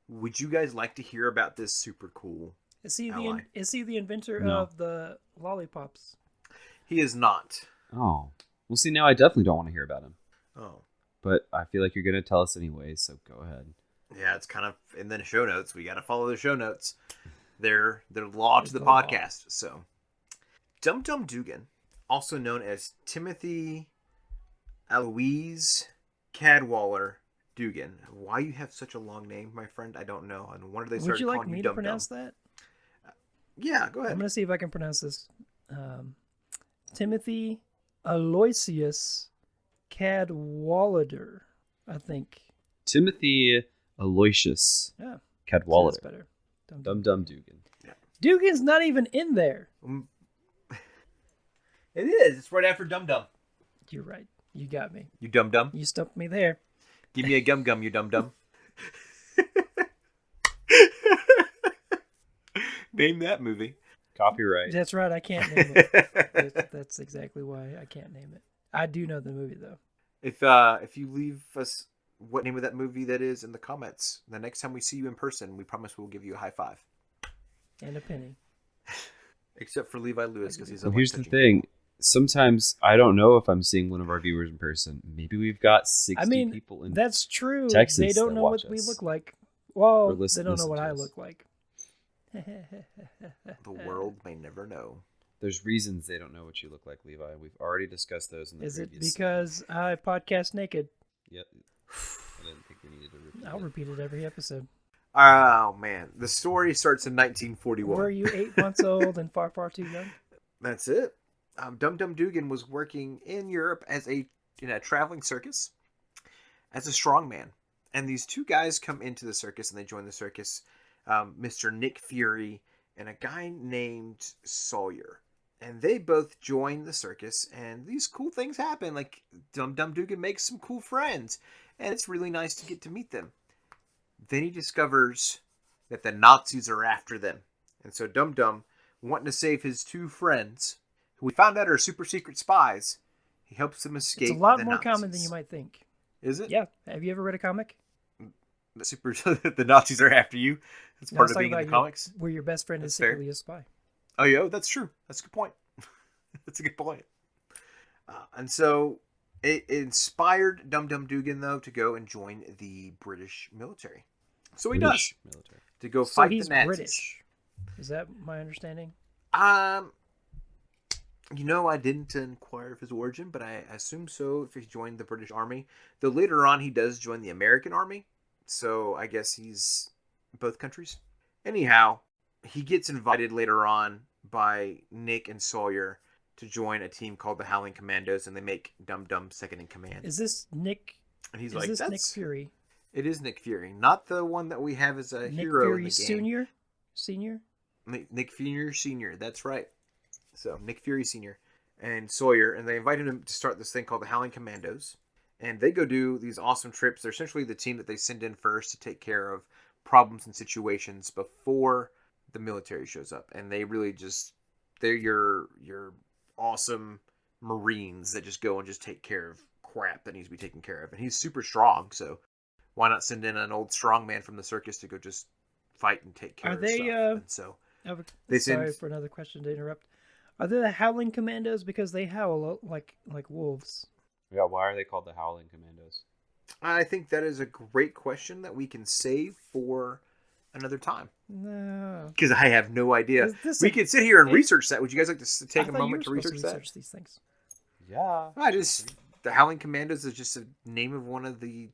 Would you guys like to hear about this super cool? Is he the inventor of the lollipops? He is not. Oh, well, see, now I definitely don't want to hear about him. Oh, but I feel like you're gonna tell us anyway, so go ahead. Yeah, it's kind of in the show notes. We got to follow the show notes. They're law to the podcast. So, Dum Dum Dugan, also known as Timothy Aloise Cadwallader Dugan. Why you have such a long name, my friend? I don't know. And when did they start calling you Dum Dum? Would you like me to pronounce that? Yeah, go ahead. I'm gonna see if I can pronounce this. Timothy Aloysius Cadwallader, I think. Timothy Aloysius Cadwallader. That's better. Dum Dum Dugan. Yeah. Dugan's not even in there. It is. It's right after Dum Dum. You're right. You got me. You dum dum. You stumped me there. Give me a gum gum, you dum dum. Name that movie. Copyright. That's right. I can't name it. That's exactly why I can't name it. I do know the movie though. If you leave us what name of that movie that is in the comments, the next time we see you in person, we promise we'll give you a high five. And a penny. Except for Levi Lewis, because he's well, here's the thing. Sometimes I don't know if I'm seeing one of our viewers in person. Maybe we've got 60 people in that's true. Texas They don't that know watch what we us. look like. Well, Or listen- they don't know listen what to I us. look like. The world may never know. There's reasons they don't know what you look like, Levi. We've already discussed those in the Is it previous because I podcast naked? Yep. I didn't think we needed to repeat I'll repeat it every episode. Oh, man. The story starts in 1941. Were you 8 months old and far, far too young? That's it. Dum Dum Dugan was working in Europe in a traveling circus as a strongman. And these two guys come into the circus and they join the circus. Mr. Nick Fury and a guy named Sawyer. And they both join the circus, and these cool things happen. Like, Dum Dum Dugan makes some cool friends, and it's really nice to get to meet them. Then he discovers that the Nazis are after them. And so Dum Dum, wanting to save his two friends, who we found out are super secret spies, he helps them escape. It's a lot the more Nazis. common than you might think. Is it? Yeah. Have you ever read a comic? The Nazis are after you. That's part of being in the comics. Where your best friend is That's fair. secretly a spy. Oh, yeah, that's true. That's a good point. That's a good point. And so it inspired Dum Dum Dugan, though, to go and join the British military. So he does. Military. To go So fight he's the Nazis. British. Is that my understanding? I didn't inquire of his origin, but I assume so if he joined the British Army. Though later on he does join the American Army. So I guess he's both countries. Anyhow, he gets invited later on by Nick and Sawyer to join a team called the Howling Commandos, and they make Dum Dum second in command. Is this Nick? And he's is like, this "That's Nick Fury? It is Nick Fury, not the one that we have as a Nick hero Fury in the game. Senior? Nick Fury Senior. That's right. So Nick Fury Senior and Sawyer, and they invited him to start this thing called the Howling Commandos, and they go do these awesome trips. They're essentially the team that they send in first to take care of problems and situations before the military shows up, and they really they're your awesome Marines that just go and just take care of crap that needs to be taken care of. And he's super strong, so why not send in an old strong man from the circus to go just fight and take care of stuff? And so sorry for another question to interrupt. Are they the Howling Commandos because they howl like wolves? Yeah, why are they called the Howling Commandos? I think that is a great question that we can save for another time. No. Because I have no idea. We could sit here and research that. Would you guys like to take a moment to research that? These things. Yeah. The Howling Commandos is just a name of one of the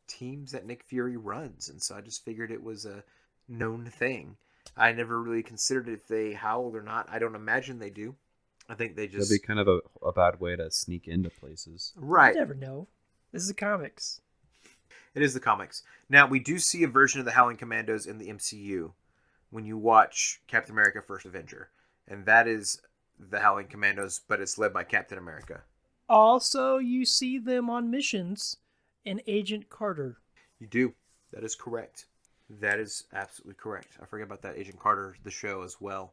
teams that Nick Fury runs. And so I just figured it was a known thing. I never really considered if they howled or not. I don't imagine they do. I think they just... That'd be kind of a bad way to sneak into places. Right. You never know. This is the comics. It is the comics. Now, we do see a version of the Howling Commandos in the MCU when you watch Captain America First Avenger. And that is the Howling Commandos, but it's led by Captain America. Also, you see them on missions in Agent Carter. You do. That is correct. That is absolutely correct. I forget about that. Agent Carter, the show as well.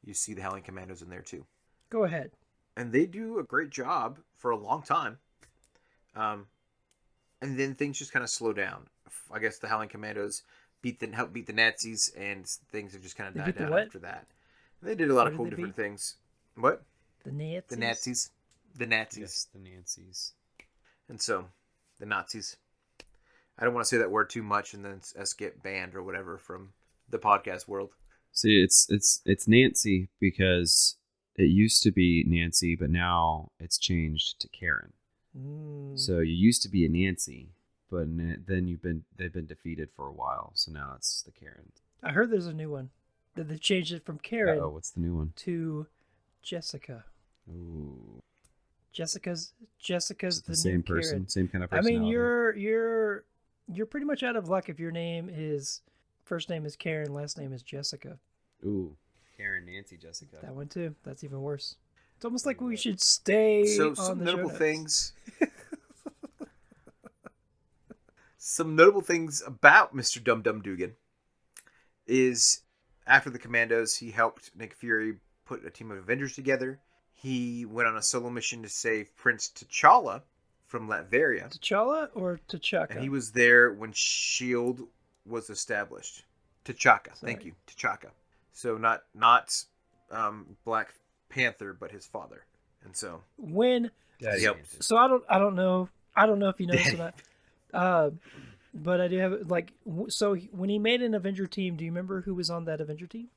You see the Howling Commandos in there too. Go ahead. And they do a great job for a long time. And then things just kind of slow down. I guess the Howling Commandos help beat the Nazis, and things have just kind of died down after that. And they did a lot of cool different things. What? The Nazis? The Nazis. The Nazis. Yes, the Nazis. And so, the Nazis. I don't want to say that word too much and then us get banned or whatever from the podcast world. See, it's Nancy because it used to be Nancy, but now it's changed to Karen. So you used to be a Nancy, but then they've been defeated for a while. So now it's the Karen. I heard there's a new one. That they changed it from Karen. Oh, what's the new one? To Jessica. Ooh. Jessica's the same new person, Karen. same kind of I personality. mean, you're pretty much out of luck if your first name is Karen, last name is Jessica. Ooh, Karen, Nancy, Jessica. That one too. That's even worse. It's almost like we should stay on some the notable show notes. things. Some notable things about Mr. Dum Dum Dugan is after the Commandos, he helped Nick Fury put a team of Avengers together. He went on a solo mission to save Prince T'Challa from Latveria. T'Challa or T'Chaka? And he was there when S.H.I.E.L.D. was established. T'Chaka. Sorry. Thank you. T'Chaka. So not Black Panther, but his father. And so when Daddy Yep. Panther. so I don't know if you know this or not. But I do have so when he made an Avenger team, do you remember who was on that Avenger team?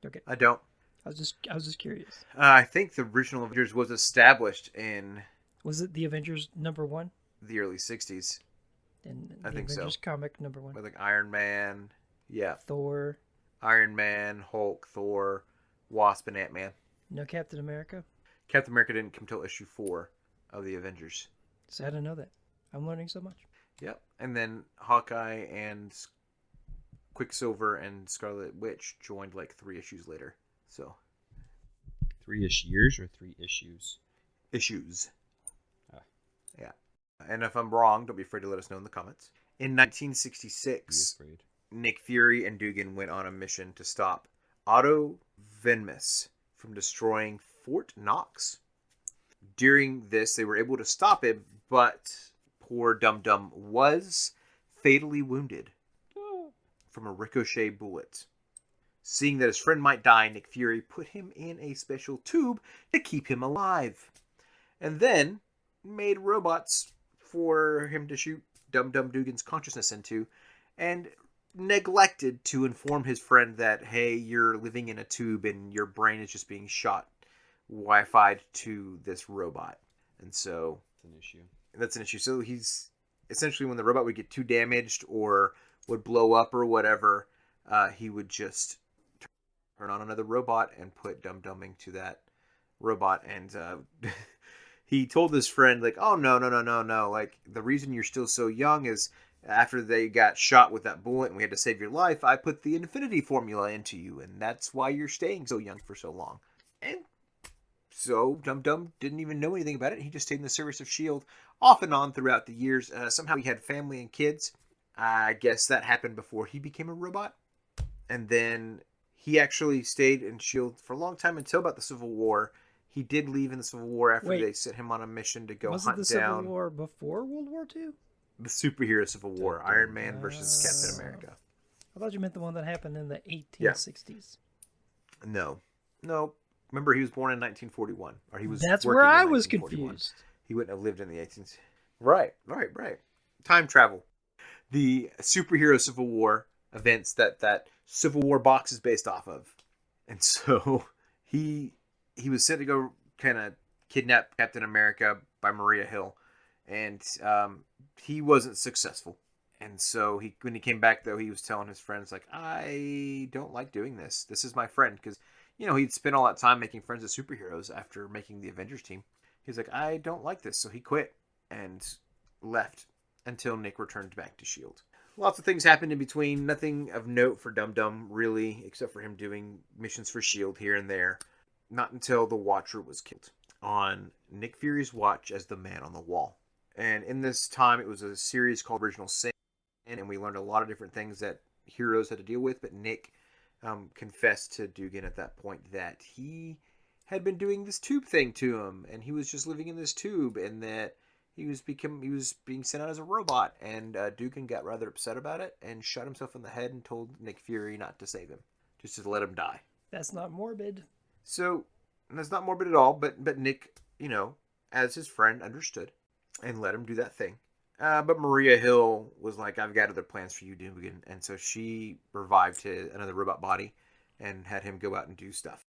Okay. I don't. I was just curious. I think the original Avengers was established in Was it the Avengers #1? the early 60s. And I the think so. Avengers comic #1. With like Iron Man. Yeah. Thor. Iron Man, Hulk, Thor, Wasp, and Ant-Man. No Captain America. Captain America didn't come till issue 4 of the Avengers. Sad to know that. I'm learning so much. Yep. And then Hawkeye and Quicksilver and Scarlet Witch joined like 3 issues later. So 3-ish years or 3 issues? issues. Ah. Yeah. And if I'm wrong, don't be afraid to let us know in the comments. In Be 1966, afraid. Nick Fury and Dugan went on a mission to stop Otto Venmus from destroying Fort Knox. During this, they were able to stop him, but poor Dum Dum was fatally wounded from a ricochet bullet. Seeing that his friend might die, Nick Fury put him in a special tube to keep him alive. And then made robots for him to shoot Dum Dum Dugan's consciousness into, and neglected to inform his friend that, hey, you're living in a tube and your brain is just being shot Wi-Fi'd to this robot. And so that's an issue. So he's essentially, when the robot would get too damaged or would blow up or whatever, he would just turn on another robot and put Dum Dum into that robot. And he told his friend, like, oh, no. Like, the reason you're still so young is after they got shot with that bullet and we had to save your life, I put the infinity formula into you. And that's why you're staying so young for so long. And so Dum Dum didn't even know anything about it. He just stayed in the service of S.H.I.E.L.D. off and on throughout the years. Somehow he had family and kids. I guess that happened before he became a robot. And then he actually stayed in S.H.I.E.L.D. for a long time until about the Civil War. He did leave in the Civil War after they sent him on a mission to go hunt down... Was it the Civil War before World War II? The superhero Civil War. Iron Man versus Captain America. I thought you meant the one that happened in the 1860s. Yeah. No. Remember, he was born in 1941. Or he was. That's working where I in was 1941. confused. He wouldn't have lived in the 18th. Right. Time travel. The superhero Civil War events that Civil War box is based off of. And so he was sent to go kind of kidnap Captain America by Maria Hill. And he wasn't successful. And so when he came back, though, he was telling his friends, like, I don't like doing this. This is my friend. Because, he'd spent all that time making friends with superheroes after making the Avengers team. He's like, I don't like this. So he quit and left until Nick returned back to S.H.I.E.L.D. Lots of things happened in between. Nothing of note for Dum Dum, really, except for him doing missions for S.H.I.E.L.D. here and there. Not until the Watcher was killed on Nick Fury's watch as the Man on the Wall. And in this time, it was a series called Original Sin, and we learned a lot of different things that heroes had to deal with. But Nick confessed to Dugan at that point that he had been doing this tube thing to him, and he was just living in this tube, and that he was being sent out as a robot. And Dugan got rather upset about it and shot himself in the head and told Nick Fury not to save him, just to let him die. That's not morbid. So that's not morbid at all. But Nick, as his friend, understood and let him do that thing. But Maria Hill was like, I've got other plans for you, Dugan. And so she revived another robot body and had him go out and do stuff.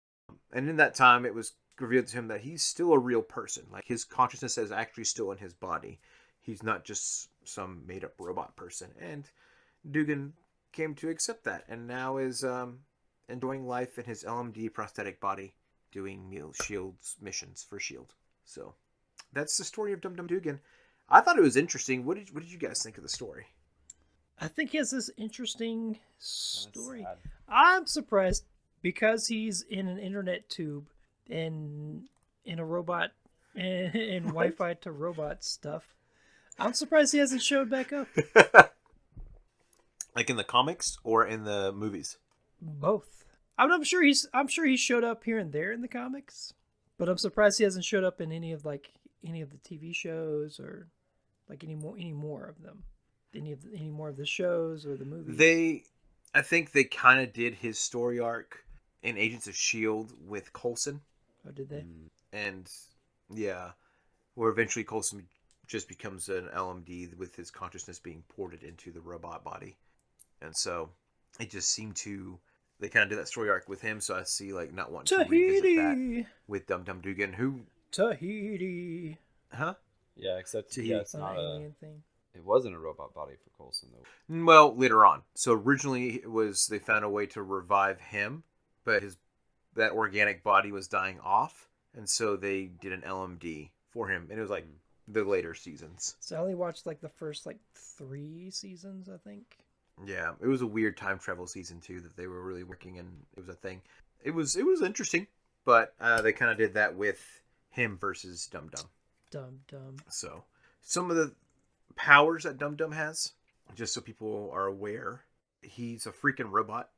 And in that time, it was revealed to him that he's still a real person. Like, his consciousness is actually still in his body. He's not just some made-up robot person. And Dugan came to accept that and now is enjoying life in his LMD prosthetic body, doing S.H.I.E.L.D's missions for S.H.I.E.L.D. So that's the story of Dum Dum Dugan. I thought it was interesting. What did you guys think of the story? I think he has this interesting story. I'm surprised because he's in an internet tube and in a robot and Wi-Fi to robot stuff. I'm surprised he hasn't showed back up. Like in the comics or in the movies? Both. I'm sure he showed up here and there in the comics, but I'm surprised he hasn't showed up in any of any of the TV shows or like any more of them? Any more of the shows or the movies? I think they kind of did his story arc in Agents of Shield with Coulson. Oh, did they? And yeah, where eventually Coulson just becomes an LMD with his consciousness being ported into the robot body. And so it just seemed to, they kind of did that story arc with him. So I see like not wanting to revisit that with Dum Dum Dugan, who Tahiti. Huh? Yeah, except Tahiti. it's not alien thing. It wasn't a robot body for Coulson though. Well, later on. So originally it was they found a way to revive him, but that organic body was dying off, and so they did an LMD for him, and it was like the later seasons. So I only watched like the first like 3 seasons, I think. Yeah, it was a weird time travel season too that they were really working, and it was a thing. It was interesting, but they kind of did that with him versus Dum Dum. Dum Dum. So some of the powers that Dum Dum has, just so people are aware, he's a freaking robot,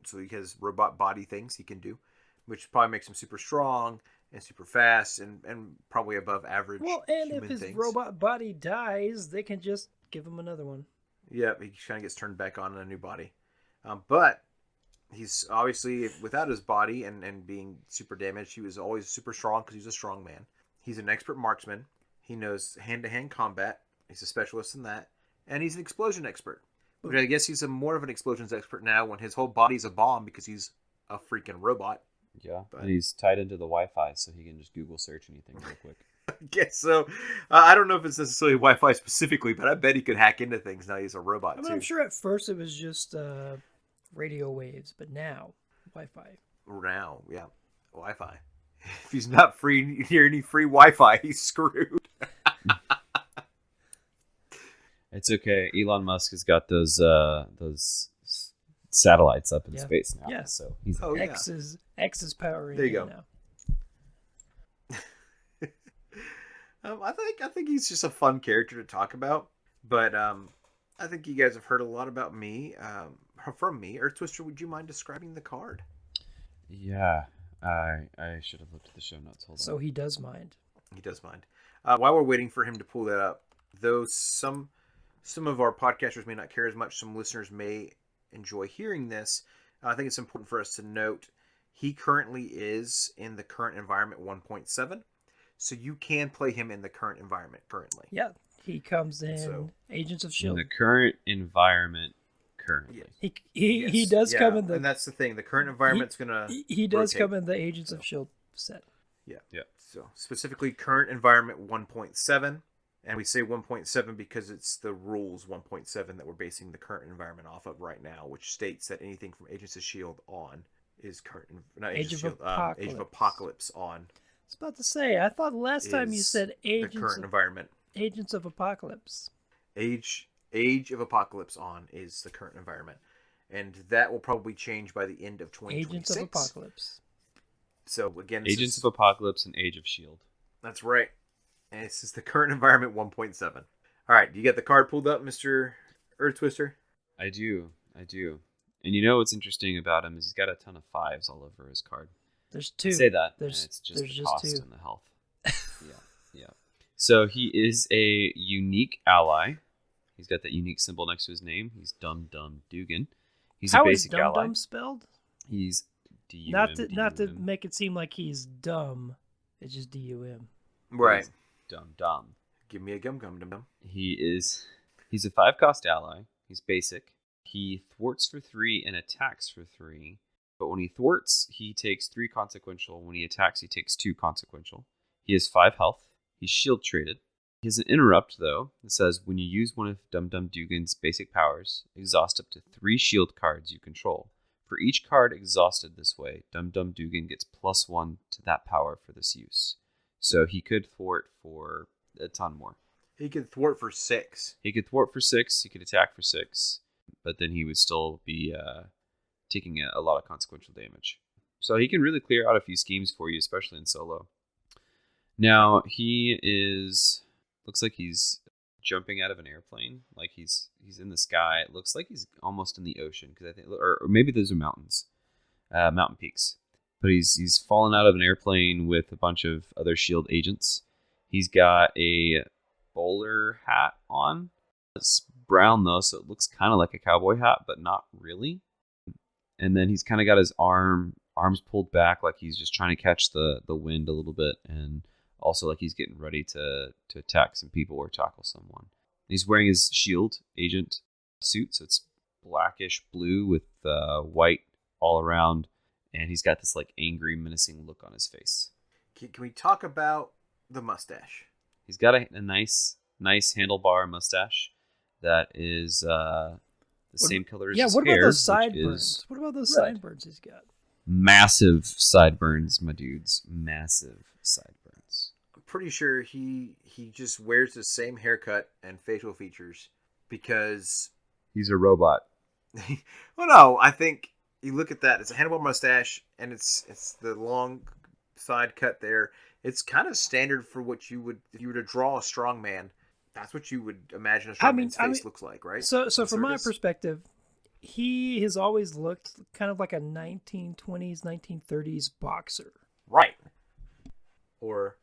so he has robot body things he can do, which probably makes him super strong and super fast and probably above average. Well, and human if his things. robot body dies, they can just give him another one. Yeah, he kind of gets turned back on in a new body. But he's obviously, without his body and being super damaged, he was always super strong because he's a strong man. He's an expert marksman. He knows hand-to-hand combat. He's a specialist in that. And he's an explosion expert. But I guess he's more of an explosions expert now when his whole body's a bomb because he's a freaking robot. Yeah, and he's tied into the Wi-Fi, so he can just Google search anything real quick. I guess so. I don't know if it's necessarily Wi-Fi specifically, but I bet he could hack into things now he's a robot, too. I'm sure at first it was just radio waves, but now Wi-Fi. Now, yeah, Wi-Fi. If he's not free near any free Wi-Fi, he's screwed. It's okay. Elon Musk has got those satellites up in space now. Yeah. So he's X is powering. There you go. Now. I think he's just a fun character to talk about. But I think you guys have heard a lot about me from me. Earth Twister, would you mind describing the card? Yeah, I should have looked at the show notes. Hold on. So he does mind. He does mind. While we're waiting for him to pull that up, though some of our podcasters may not care as much, some listeners may enjoy hearing this. I think it's important for us to note he currently is in the current environment 1.7. So you can play him in the current environment currently. Yeah, he comes in Agents of S.H.I.E.L.D. In the current environment currently. He does come in the... And that's the thing. The current environment's going to He does come in the Agents of S.H.I.E.L.D. set. Yeah. Yeah. So specifically current environment 1.7. And we say 1.7 because it's the rules 1.7 that we're basing the current environment off of right now, which states that anything from Agents of S.H.I.E.L.D. on is current... Not Age Agents of of S.H.I.E.L.D. Age of Apocalypse on. I was about to say, I thought last time you said the current environment. Agents of Apocalypse. Age of Apocalypse on is the current environment. And that will probably change by the end of 2026. Agents of Apocalypse. So again, Agents of Apocalypse and Age of S.H.I.E.L.D. That's right. And this is the current environment 1.7. All right, do you get the card pulled up, Mr. Earth Twister? I do. And you know what's interesting about him is he's got a ton of 5s all over his card. There's 2. Say that. There's the just cost 2. and the health. Yeah. So he is a unique ally. He's got that unique symbol next to his name. He's Dum Dum Dugan. He's a basic ally. How is Dum Dum spelled? He's D-U-M. Not to make it seem like he's dumb. It's just D-U-M. Right. Dum. Give me a Dum Dum. He's a 5-cost ally. He's basic. He thwarts for 3 and attacks for 3. But when he thwarts, he takes 3 consequential. When he attacks, he takes 2 consequential. He has 5 health. He's shield traded. He has an interrupt, though. It says, when you use one of Dum Dum Dugan's basic powers, exhaust up to 3 shield cards you control. For each card exhausted this way, Dum Dum Dugan gets +1 to that power for this use. So he could thwart for a ton more. He could thwart for 6. He could thwart for 6. He could attack for 6. But then he would still be taking a lot of consequential damage. So he can really clear out a few schemes for you, especially in solo. Now, looks like he's jumping out of an airplane. Like he's in the sky. It looks like he's almost in the ocean, because I think, or maybe those are mountains, mountain peaks. But he's fallen out of an airplane with a bunch of other S.H.I.E.L.D. agents. He's got a bowler hat on. It's brown though, so it looks kind of like a cowboy hat, but not really. And then he's kind of got his arms pulled back, like he's just trying to catch the wind a little bit, and also like he's getting ready to attack some people or tackle someone. He's wearing his shield agent suit, so it's blackish blue with white all around, and he's got this like angry, menacing look on his face. Can we talk about the mustache? He's got a nice handlebar mustache that is the same color as his what hair. About those sideburns? What about those sideburns he's got? Massive sideburns, my dudes. Massive sideburns. I'm pretty sure he just wears the same haircut and facial features because he's a robot. Well, no, I think you look at that. It's a handlebar mustache, and it's the long side cut there. It's kind of standard for what you would, if you were to draw a strong man. That's what you would imagine a strong man's face looks like, right? So from my perspective, he has always looked kind of like a 1920s, 1930s boxer. Right. Or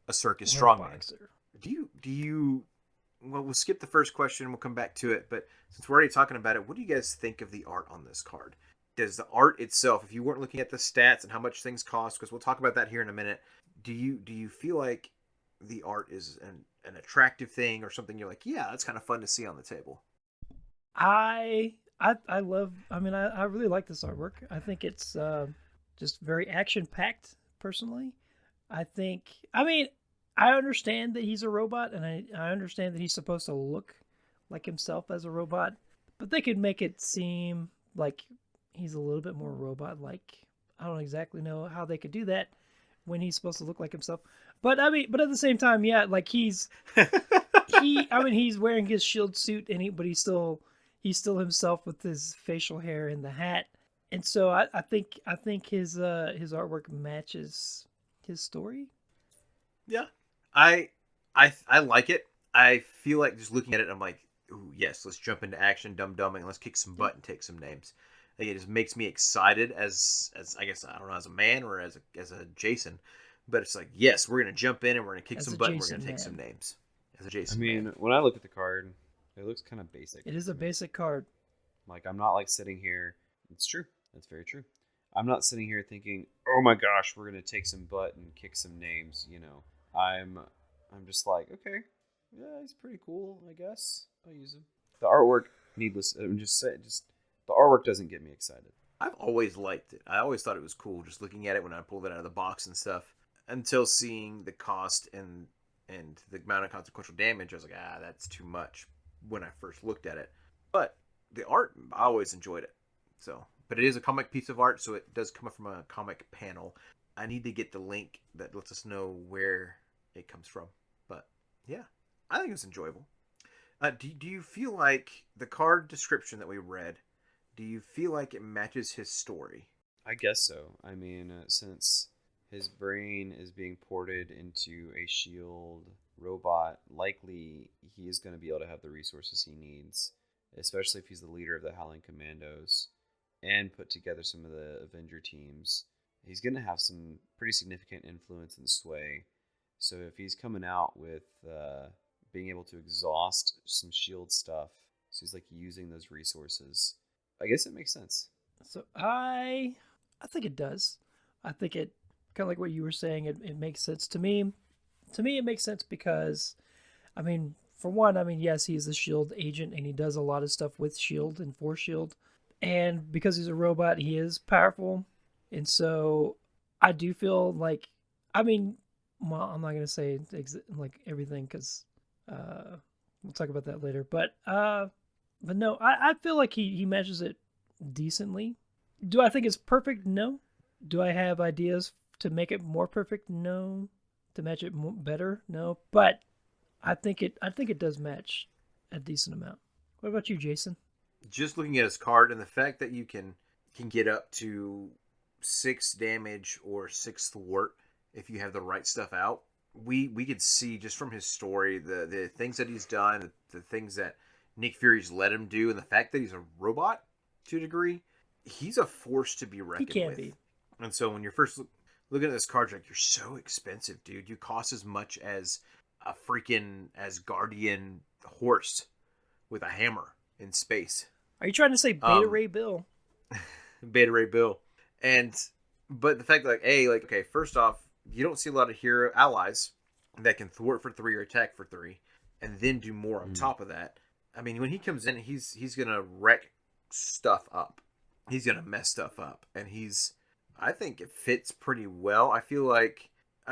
a circus strongman. Boxer. Do you well, we'll skip the first question and we'll come back to it, but since we're already talking about it, what do you guys think of the art on this card? Does the art itself, if you weren't looking at the stats and how much things cost, because we'll talk about that here in a minute, do you feel like the art is an attractive thing or something you're like, yeah, that's kind of fun to see on the table? I really like this artwork. I think it's just very action packed personally. I understand that he's a robot, and I understand that he's supposed to look like himself as a robot, but they could make it seem like he's a little bit more robot-like. I don't exactly know how they could do that when he's supposed to look like himself. But at the same time, yeah, like he's wearing his shield suit, but he's still himself with his facial hair and the hat. And so I think his artwork matches his story. Yeah. I like it. I feel like just looking at it, I'm like, ooh, yes, let's jump into action, dum-dumming, and let's kick some butt and take some names. Like, it just makes me excited as I guess, I don't know, as a man or as a Jason. But it's like, yes, we're going to jump in and we're going to kick some butt and we're going to take some names. As a Jason man. When I look at the card, it looks kind of basic. It is a basic card. Like, I'm not like sitting here. It's true. That's very true. I'm not sitting here thinking, oh my gosh, we're going to take some butt and kick some names, you know. I'm just like, okay, yeah, he's pretty cool, I guess. I'll use him. The artwork, the artwork doesn't get me excited. I've always liked it. I always thought it was cool just looking at it when I pulled it out of the box and stuff, until seeing the cost and the amount of consequential damage. I was like, that's too much when I first looked at it. But the art, I always enjoyed it. So, but it is a comic piece of art, so it does come from a comic panel. I need to get the link that lets us know where it comes from. But yeah, I think it's enjoyable. Do you feel like the card description that we read, do you feel like it matches his story? I guess so. I mean, since his brain is being ported into a shield robot, likely he is going to be able to have the resources he needs, especially if he's the leader of the Howling Commandos and put together some of the Avenger teams. He's going to have some pretty significant influence and sway. So if he's coming out with being able to exhaust some shield stuff, so he's like using those resources, I guess it makes sense. So I think it does. I think it, kind of like what you were saying, it makes sense to me. To me, it makes sense because, for one, yes, he's a shield agent and he does a lot of stuff with shield and for shield. And because he's a robot, he is powerful. And so I do feel like, I'm not going to say like everything because we'll talk about that later. But no, I feel like he matches it decently. Do I think it's perfect? No. Do I have ideas to make it more perfect? No. To match it better? No. But I think it does match a decent amount. What about you, Jason? Just looking at his card and the fact that you can get up to 6 damage or 6 thwart if you have the right stuff out. We could see just from his story the things that he's done, the things that Nick Fury's let him do, and the fact that he's a robot to a degree. He's a force to be reckoned with. He can be. And so when you're first looking at this card, you're like, you're so expensive, dude. You cost as much as a freaking Asgardian horse with a hammer in space. Are you trying to say Beta Ray Bill? Beta Ray Bill. But the fact that, okay, first off, you don't see a lot of hero allies that can thwart for 3 or attack for 3, and then do more on top of that. I mean, when he comes in, he's gonna wreck stuff up. He's gonna mess stuff up, and I think it fits pretty well. I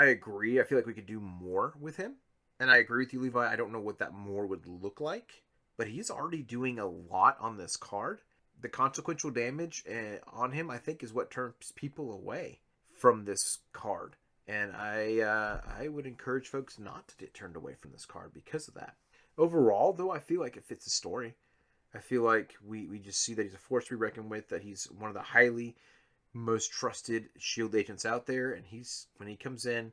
agree. I feel like we could do more with him, and I agree with you, Levi. I don't know what that more would look like, but he's already doing a lot on this card. The consequential damage on him, I think, is what turns people away from this card. And I would encourage folks not to get turned away from this card because of that. Overall, though, I feel like it fits the story. I feel like we just see that he's a force to be reckoned with, that he's one of the highly most trusted shield agents out there. And when he comes in,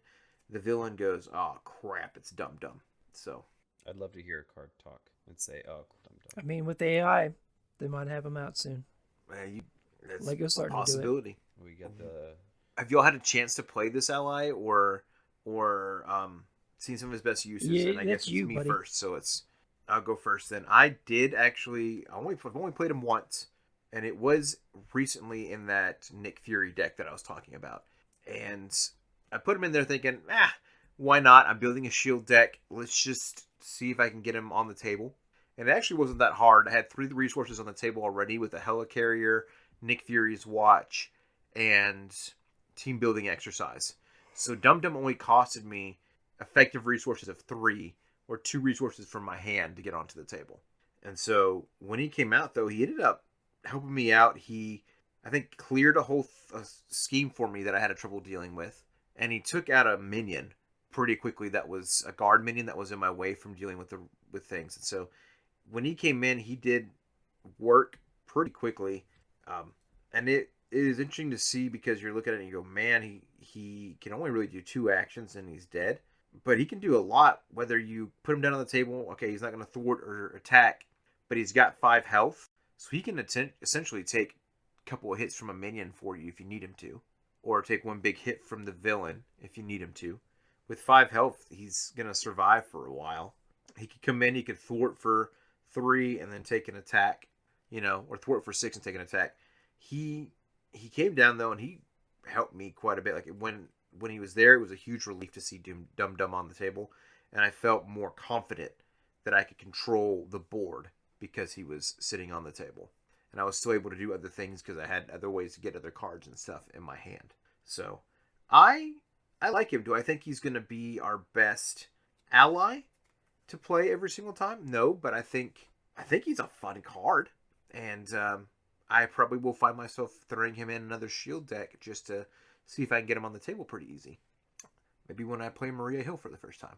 the villain goes, oh, crap, it's Dum Dum. So I'd love to hear a card talk and say, oh, Dum Dum. I mean, with AI, they might have him out soon. That's Lego's starting a possibility. To do it. We get the... Have y'all had a chance to play this ally or seen some of his best uses? Yeah, and I guess it's me buddy. first, so I'll go first then. I did actually I've only played him once, and it was recently in that Nick Fury deck that I was talking about. And I put him in there thinking, why not? I'm building a shield deck. Let's just see if I can get him on the table. And it actually wasn't that hard. I had 3 resources on the table already with a helicarrier, Nick Fury's watch, and team building exercise. So Dum Dum only costed me effective resources of 3 or 2 resources from my hand to get onto the table. And so when he came out, though, he ended up helping me out. He, I think, cleared a whole scheme for me that I had trouble dealing with. And he took out a minion pretty quickly that was a guard minion that was in my way from dealing with things. And so when he came in, he did work pretty quickly. And it is interesting to see because you're looking at it and you go, man, he can only really do 2 actions and he's dead. But he can do a lot, whether you put him down on the table. Okay, he's not going to thwart or attack, but he's got 5 health. So he can essentially take a couple of hits from a minion for you if you need him to. Or take 1 big hit from the villain if you need him to. With 5 health, he's going to survive for a while. He could come in, he could thwart for 3 and then take an attack, or thwart for 6 and take an attack. He came down, though, and he helped me quite a bit. Like, when he was there, it was a huge relief to see Dum Dum on the table, and I felt more confident that I could control the board because he was sitting on the table. And I was still able to do other things because I had other ways to get other cards and stuff in my hand. So, I like him. Do I think he's going to be our best ally to play every single time? No, but I think he's a fun card. And I probably will find myself throwing him in another shield deck just to see if I can get him on the table pretty easy. Maybe when I play Maria Hill for the first time.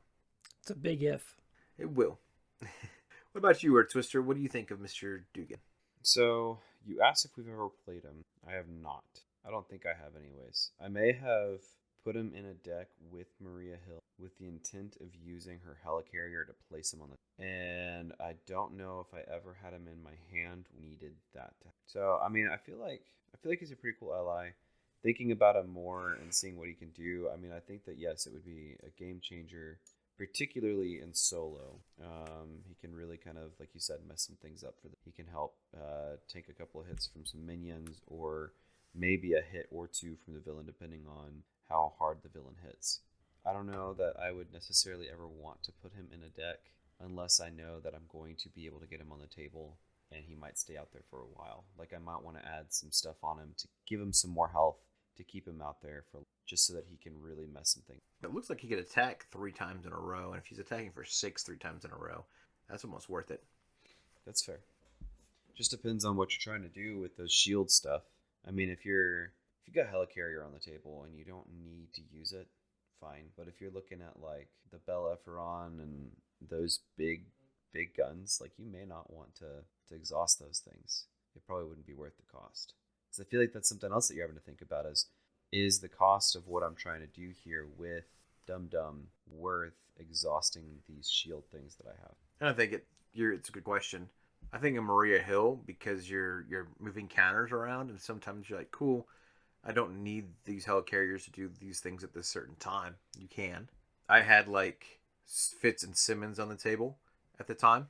It's a big if. It will. What about you, Earth Twister? What do you think of Mr. Dugan? So, you asked if we've ever played him. I have not. I don't think I have anyways. I may have put him in a deck with Maria Hill with the intent of using her helicarrier to place him on the... And I don't know if I ever had him in my hand needed that. So, I mean, I feel like he's a pretty cool ally. Thinking about him more and seeing what he can do, I mean, I think that, yes, it would be a game changer, particularly in solo. He can really kind of, like you said, mess some things up for them. He can help take a couple of hits from some minions or maybe a hit or 2 from the villain, depending on how hard the villain hits. I don't know that I would necessarily ever want to put him in a deck unless I know that I'm going to be able to get him on the table and he might stay out there for a while. Like, I might want to add some stuff on him to give him some more health, to keep him out there for just so that he can really mess some things. It looks like he could attack 3 times in a row, and if he's attacking for 6 3 times in a row, that's almost worth it. That's fair. Just depends on what you're trying to do with those shield stuff. I mean, if you got helicarrier on the table and you don't need to use it, fine. But if you're looking at like the Bell Efferon and those big guns, like, you may not want to exhaust those things. It probably wouldn't be worth the cost. So I feel like that's something else that you're having to think about is the cost of what I'm trying to do here with Dum Dum worth exhausting these shield things that I have? And I think it's a good question. I think in Maria Hill, because you're moving counters around, and sometimes you're like, cool, I don't need these helicarriers to do these things at this certain time. You can. I had like Fitz and Simmons on the table at the time.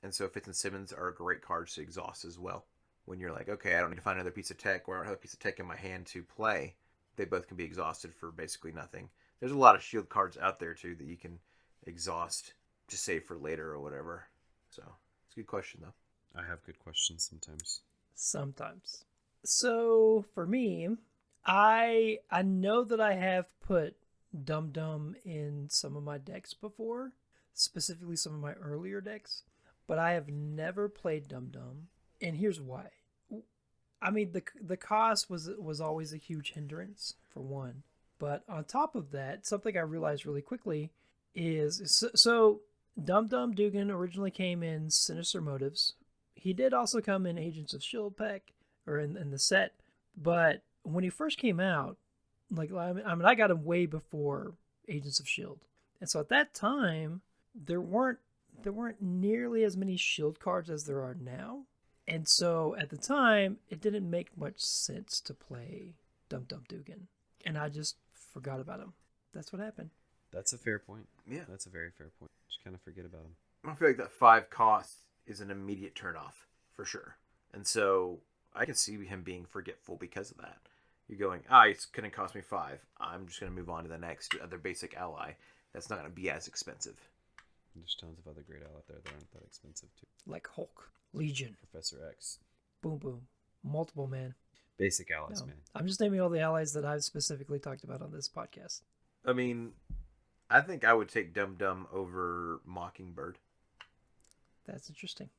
And so Fitz and Simmons are great cards to exhaust as well. When you're like, okay, I don't need to find another piece of tech, or I don't have a piece of tech in my hand to play. They both can be exhausted for basically nothing. There's a lot of shield cards out there, too, that you can exhaust to save for later or whatever. So, it's a good question, though. I have good questions sometimes. Sometimes. So, for me, I know that I have put Dum Dum in some of my decks before, specifically some of my earlier decks, but I have never played Dum Dum, and here's why. I mean, the cost was always a huge hindrance, for one, but on top of that, something I realized really quickly is, so Dum Dum Dugan originally came in Sinister Motives. He did also come in Agents of S.H.I.E.L.D. pack, or in the set, but when he first came out, I got him way before Agents of S.H.I.E.L.D. And so at that time, there weren't nearly as many S.H.I.E.L.D. cards as there are now. And so at the time, it didn't make much sense to play Dum Dum Dugan. And I just forgot about him. That's what happened. That's a fair point. Yeah. That's a very fair point. Just kind of forget about him. I feel like that 5 cost is an immediate turnoff, for sure. And so I can see him being forgetful because of that. You're going, it's going to cost me 5. I'm just going to move on to the next other basic ally. That's not going to be as expensive. There's tons of other great out there that aren't that expensive, too. Like Hulk, Legion, Professor X. Boom Boom, multiple man. Basic allies, man. I'm just naming all the allies that I've specifically talked about on this podcast. I mean, I think I would take Dum Dum over Mockingbird. That's interesting.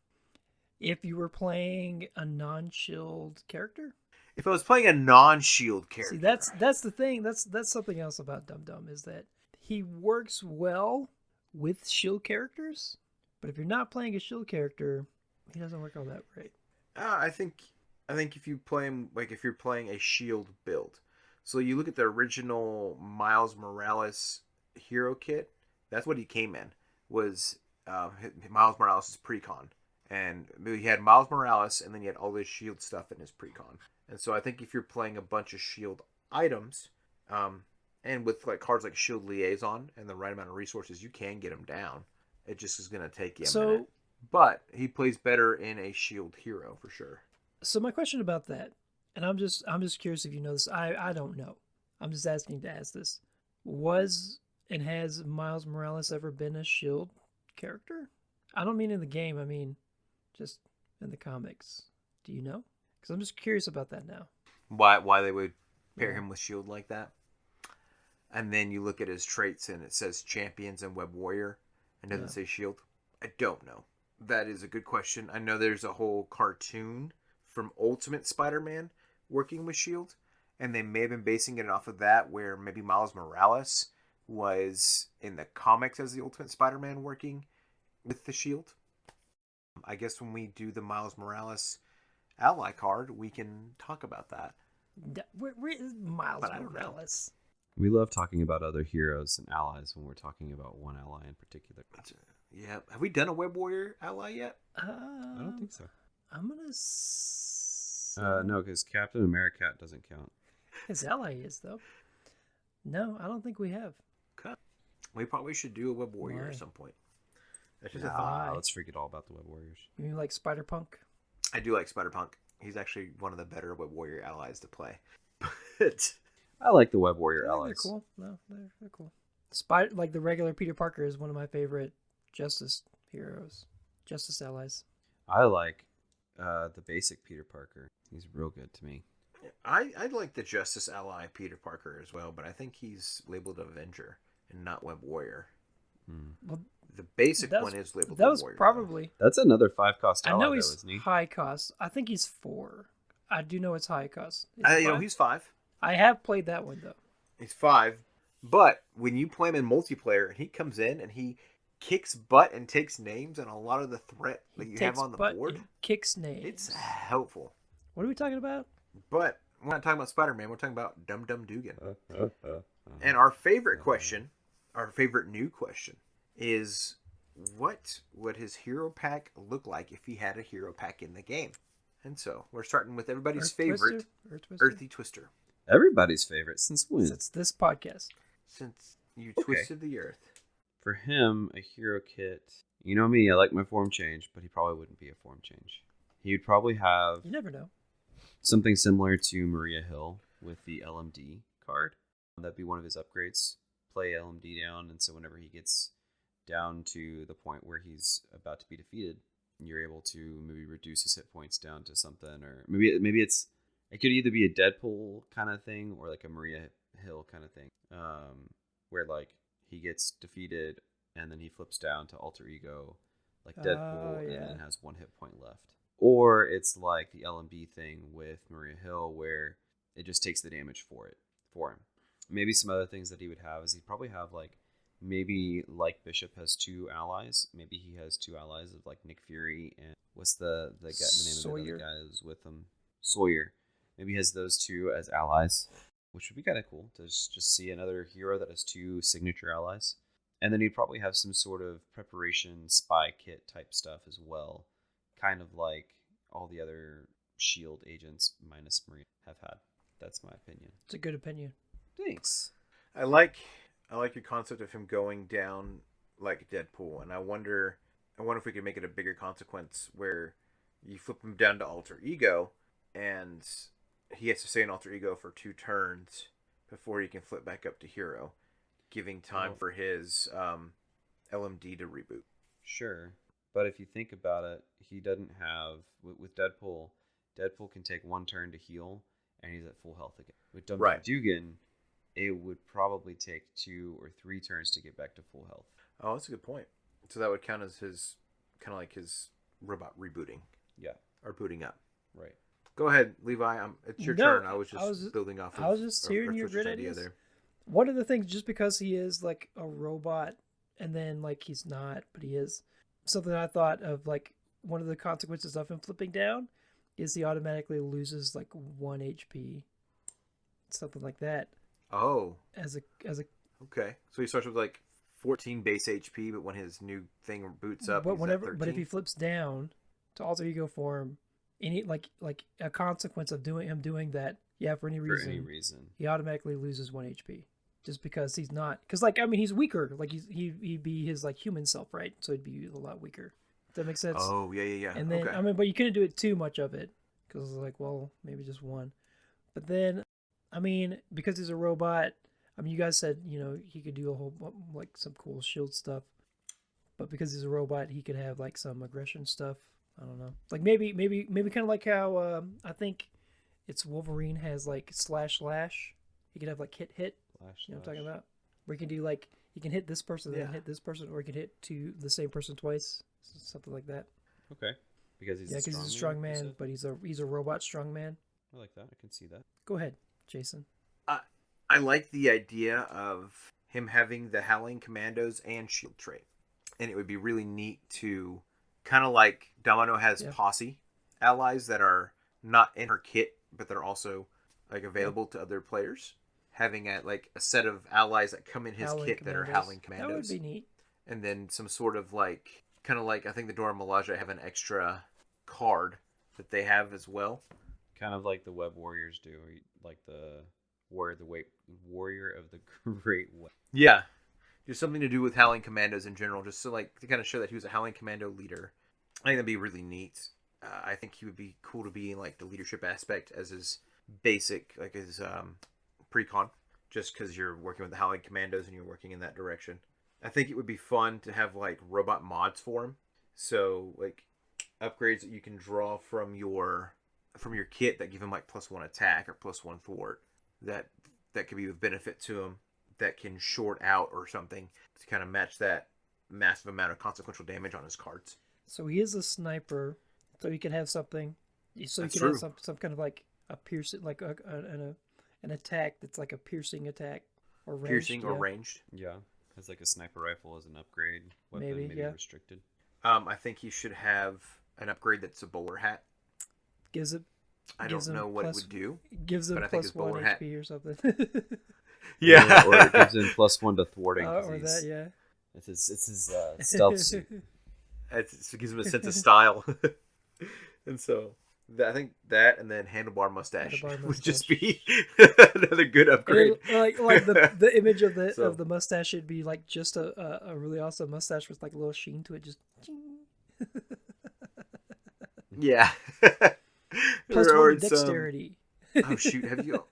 If you were playing a non-shield character? If I was playing a non-shield character. See, that's the thing. That's something else about Dum Dum, is that he works well with shield characters, but if you're not playing a shield character, he doesn't work all that great. I think if you play him, like if you're playing a shield build, so you look at the original Miles Morales hero kit, that's what he came in, was Miles Morales' precon. And he had Miles Morales, and then he had all this shield stuff in his precon. And so I think if you're playing a bunch of shield items, and with like cards like Shield Liaison and the right amount of resources, you can get him down. It just is going to take you a minute. But he plays better in a shield hero for sure. So my question about that, and I'm just curious if you know this. I don't know. I'm just asking to ask this. Was and has Miles Morales ever been a shield character? I don't mean in the game. I mean just in the comics. Do you know? Because I'm just curious about that now. Why they would pair him with shield like that? And then you look at his traits and it says champions and web warrior and doesn't say shield. I don't know. That is a good question. I know there's a whole cartoon from Ultimate Spider-Man working with shield, and they may have been basing it off of that, where maybe Miles Morales was in the comics as the Ultimate Spider-Man working with the shield. I guess when we do the Miles Morales ally card, we can talk about that. Where is Miles Morales? We love talking about other heroes and allies when we're talking about one ally in particular. Yeah. Have we done a Web Warrior ally yet? I don't think so. I'm going to... No, because Captain America doesn't count. His ally is, though. No, I don't think we have. Okay. We probably should do a Web Warrior at some point. That's just a thought. Let's forget all about the Web Warriors. You mean like Spider-Punk? I do like Spider-Punk. He's actually one of the better Web Warrior allies to play. But I like the Web Warrior allies. They're cool. No, they're cool. Like the regular Peter Parker is one of my favorite Justice heroes. Justice allies. I like the basic Peter Parker. He's real good to me. I like the Justice ally Peter Parker as well, but I think he's labeled Avenger and not Web Warrior. Well, the basic one is labeled That Web was Warrior. probably... That's another 5 cost ally, I know he's isn't he? high cost. I think he's 4. I do know it's high cost. He's 5. I have played that one, though. He's 5. But when you play him in multiplayer, and he comes in and he kicks butt and takes names and a lot of the threat that you have on the board. Kicks names. It's helpful. What are we talking about? But we're not talking about Spider-Man. We're talking about Dum Dum Dugan. And our favorite question, our favorite new question, is what would his hero pack look like if he had a hero pack in the game? And so we're starting with everybody's favorite, Earthy Twister. Everybody's favorite since when? Since this podcast. Since you twisted the earth. For him, a hero kit. You know me, I like my form change, but he probably wouldn't be a form change. He would probably have You never know. something similar to Maria Hill with the LMD card. That'd be one of his upgrades. Play LMD down, and so whenever he gets down to the point where he's about to be defeated, you're able to maybe reduce his hit points down to something, or maybe it could either be a Deadpool kind of thing or like a Maria Hill kind of thing, where like he gets defeated and then he flips down to alter ego like Deadpool and then has 1 hit point left. Or it's like the LMD thing with Maria Hill where it just takes the damage for him. Maybe some other things that he would have is he'd probably have like maybe like Bishop has 2 allies. Maybe he has 2 allies of like Nick Fury and what's the name Sawyer. of the other guy who's with him? Sawyer. Maybe he has those 2 as allies, which would be kind of cool to just see another hero that has 2 signature allies. And then he'd probably have some sort of preparation spy kit type stuff as well, kind of like all the other SHIELD agents minus Maria have had. That's my opinion. It's a good opinion. Thanks. I like your concept of him going down like Deadpool, and I wonder if we could make it a bigger consequence where you flip him down to alter ego, and he has to stay in alter ego for 2 turns before he can flip back up to hero, giving time for his LMD to reboot. Sure, but if you think about it, he doesn't have with Deadpool. Deadpool can take 1 turn to heal, and he's at full health again. With Dum Dum Dugan, it would probably take 2 or 3 turns to get back to full health. Oh, that's a good point. So that would count as his kind of like his robot rebooting. Yeah, or booting up. Right. Go ahead, Levi. It's your turn. I was just building off. I was just hearing your great ideas. There. One of the things, just because he is like a robot, and then like he's not, but he is, something I thought of, like one of the consequences of him flipping down is he automatically loses like 1 HP, something like that. Oh. As a. Okay, so he starts with like 14 base HP, but when his new thing boots up, but if he flips down to alter ego form, any like a consequence of him doing that, for any reason, he automatically loses 1 HP, just because he's not. Because like, I mean, he's weaker. Like he'd be his like human self, right? So he'd be a lot weaker. Does that make sense? Oh yeah. And then I mean, but you couldn't do it too much of it, because like, well, maybe just 1. But then, I mean, because he's a robot. I mean, you guys said, he could do a whole, like, some cool shield stuff. But because he's a robot, he could have, like, some aggression stuff. I don't know. Like, maybe kind of like how, I think it's Wolverine has, like, slash. He could have, like, hit. You know what I'm talking about? Where he can do, like, he can hit this person, then hit this person, or he can hit the same person twice. Something like that. Okay. Because he's a strong man, but he's a robot strong man. I like that. I can see that. Go ahead, Jason. I like the idea of him having the Howling Commandos and SHIELD trait. And it would be really neat to, kind of like Domino has posse allies that are not in her kit, but they're also like available to other players. Having a set of allies that come in his kit that are Howling Commandos. That would be neat. And then some sort of like, kind of like, I think the Dora Milaje have an extra card that they have as well. Kind of like the Web Warriors do, like the Warrior of the Great Web. Yeah. Just something to do with Howling Commandos in general, just to kind of show that he was a Howling Commando leader. I think that'd be really neat. I think he would be cool to be in like the leadership aspect as his basic, like his precon, just because you're working with the Howling Commandos and you're working in that direction. I think it would be fun to have like robot mods for him. So like upgrades that you can draw from your kit that give him like +1 attack or +1 thwart. That could be of benefit to him, that can short out or something to kind of match that massive amount of consequential damage on his cards. So he is a sniper, so he can have something. So that's he can true. have some kind of like a piercing, like an attack that's like a piercing attack or ranged. Piercing or ranged. Yeah, has like a sniper rifle as an upgrade weapon, maybe restricted. I think he should have an upgrade that's a bowler hat. I don't know what it would do. Gives him +1 HP or something. Yeah, or it gives him +1 to thwarting. Or that, yeah. It's his stealth suit. It gives him a sense of style. And so I think that and then handlebar mustache Handlebar would just mustache. be another good upgrade. Like the image of the mustache should be like just a really awesome mustache with like a little sheen to it, just yeah. plus Or one it's, dexterity. oh shoot, have you?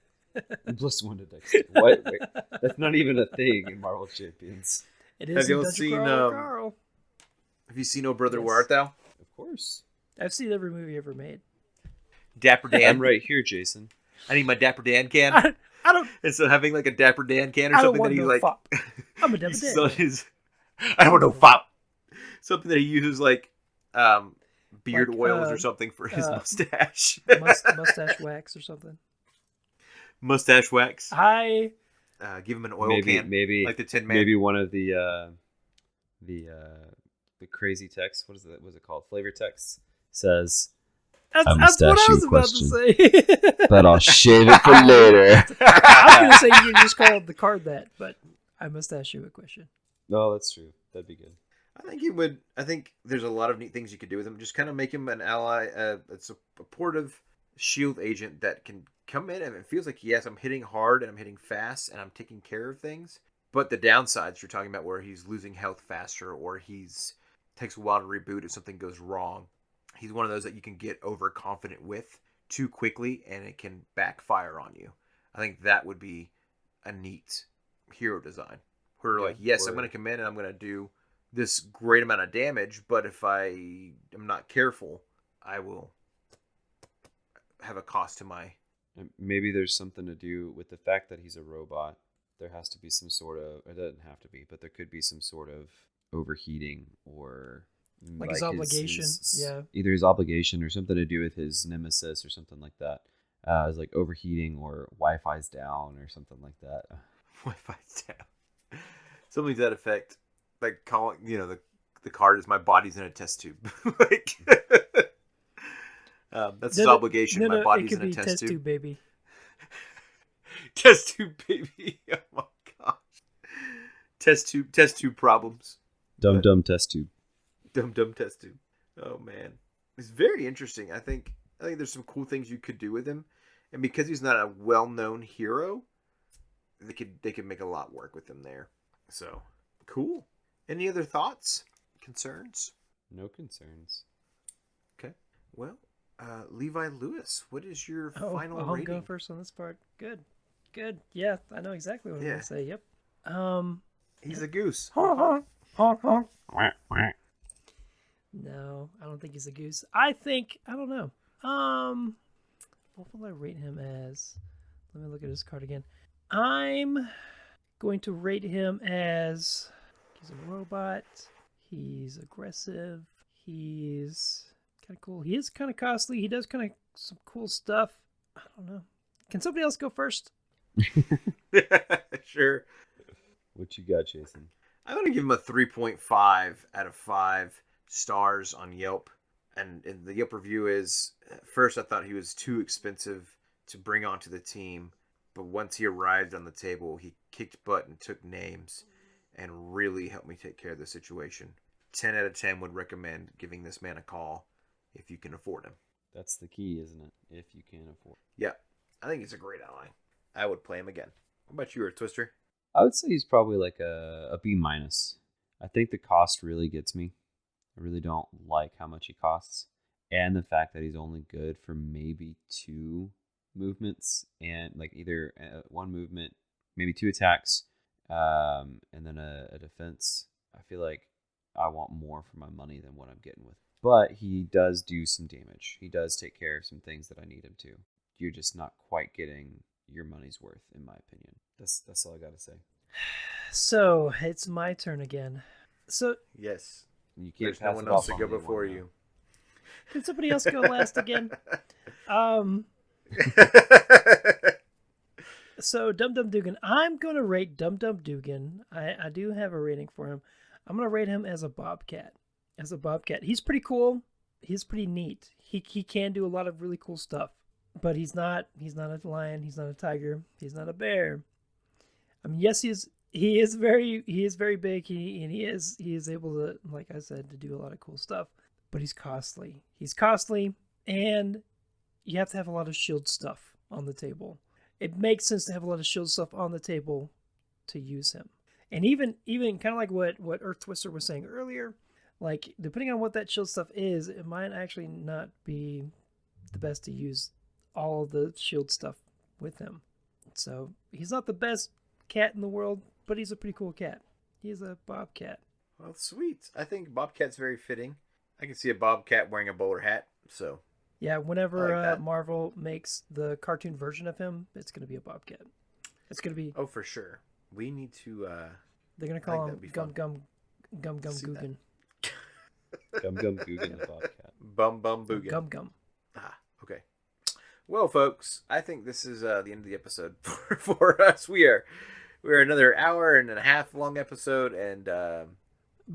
Plus one to dexterity. What? Wait, that's not even a thing in Marvel Champions. It is. Have in y'all Dungeon seen Carl. Have you seen Oh Brother Yes. Where Art Thou? Of course. I've seen every movie ever made. Dapper Dan. I'm right here, Jason. I need my Dapper Dan can. I don't. Instead of having like a Dapper Dan can or I don't something want that he no like. fop. I'm a Dapper uses Dan. on his, I don't want no fop. Something that he uses like beard Like, oils or something for his mustache. Mustache wax or something. Mustache wax. I Give him an oil can. Maybe like the Tin Man. Maybe one of the crazy text. What is it? What's it called? Flavor text says. That's what I was about to say. But I'll shave it for later. I was gonna say you can just call the card that, but I must ask you a question. No, that's true. That'd be good. I think he would. I think there's a lot of neat things you could do with him. Just kind of make him an ally, a supportive shield agent that can come in and it feels like, yes, I'm hitting hard and I'm hitting fast and I'm taking care of things. But the downsides you're talking about, where he's losing health faster or takes a while to reboot if something goes wrong. He's one of those that you can get overconfident with too quickly and it can backfire on you. I think that would be a neat hero design. Where like, yes, I'm going to come in and I'm going to do this great amount of damage, but if I am not careful, I will have a cost to my... Maybe there's something to do with the fact that he's a robot. There has to be some sort of... It doesn't have to be, but there could be some sort of overheating or... Like his obligation, yeah. Either his obligation or something to do with his nemesis or something like that. It's like overheating or Wi-Fi's down or something like that. Wi-Fi's down. Something to that effect. Like calling, the card is my body's in a test tube. Like, that's his obligation. My body's in a test tube, baby. Test tube, baby. Oh my gosh. Test tube problems. Dum test tube. Dum test tube. Oh man, it's very interesting. I think there's some cool things you could do with him, and because he's not a well-known hero, they could make a lot work with him there. So cool. Any other thoughts, concerns? No concerns. Okay. Well, Levi Lewis, what is your final I'll rating? go first on this part. Good. Yeah, I know exactly what I'm gonna say. Yep. He's a goose. No, I don't think he's a goose. I don't know. What will I rate him as? Let me look at his card again. I'm going to rate him as he's a robot. He's aggressive. He's kind of cool. He is kind of costly. He does kind of some cool stuff. I don't know. Can somebody else go first? Sure. What you got, Jason? I'm going to give him a 3.5 out of 5 stars on Yelp. And the Yelp review is, at first I thought he was too expensive to bring onto the team. But once he arrived on the table, he kicked butt and took names and really helped me take care of the situation. 10 out of 10 would recommend giving this man a call if you can afford him. That's the key, isn't it? If you can afford. Yeah, I think he's a great ally. I would play him again. What about you, Twister? I would say he's probably like a B-. I think the cost really gets me. I really don't like how much he costs. And the fact that he's only good for maybe 2 movements and like either 1 movement, maybe 2 attacks, and then a defense. I feel like I want more for my money than what I'm getting with. But he does do some damage. He does take care of some things that I need him to. You're just not quite getting your money's worth, in my opinion. That's all I got to say. So it's my turn again. So yes, you can't there's no one else to go before you. Can somebody else go last again? So Dum Dum Dugan. I'm gonna rate Dum Dum Dugan. I do have a rating for him. I'm gonna rate him as a bobcat. He's pretty cool. He's pretty neat. He can do a lot of really cool stuff. But he's not a lion. He's not a tiger. He's not a bear. I mean, yes, he is very big. He is able to, like I said, to do a lot of cool stuff. But he's costly. And you have to have a lot of shield stuff on the table. It makes sense to have a lot of shield stuff on the table to use him. And even kind of like what Earth Twister was saying earlier, like depending on what that shield stuff is, it might actually not be the best to use all the shield stuff with him. So he's not the best cat in the world, but he's a pretty cool cat. He's a bobcat. Well, sweet. I think bobcat's very fitting. I can see a bobcat wearing a bowler hat, so... Yeah, whenever like Marvel makes the cartoon version of him, it's going to be a bobcat. It's going to be... Oh, for sure. We need to... They're going to call him Gum Gum Dugan. Gum Gum Dugan the bobcat. Bum Bum Boogan. Gum Gum. Ah, okay. Well, folks, I think this is the end of the episode for us. We're another hour and a half long episode, and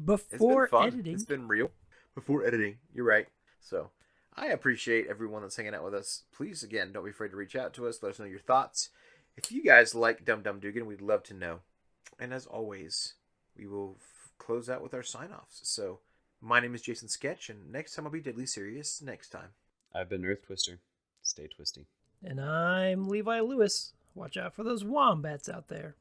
before editing, it's been real. Before editing, you're right. So I appreciate everyone that's hanging out with us. Please, again, don't be afraid to reach out to us. Let us know your thoughts. If you guys like Dum Dum Dugan, we'd love to know. And as always, we will close out with our sign-offs. So my name is Jason Sketch, and next time I'll be deadly serious. Next time. I've been Earth Twister. Stay twisty. And I'm Levi Lewis. Watch out for those wombats out there.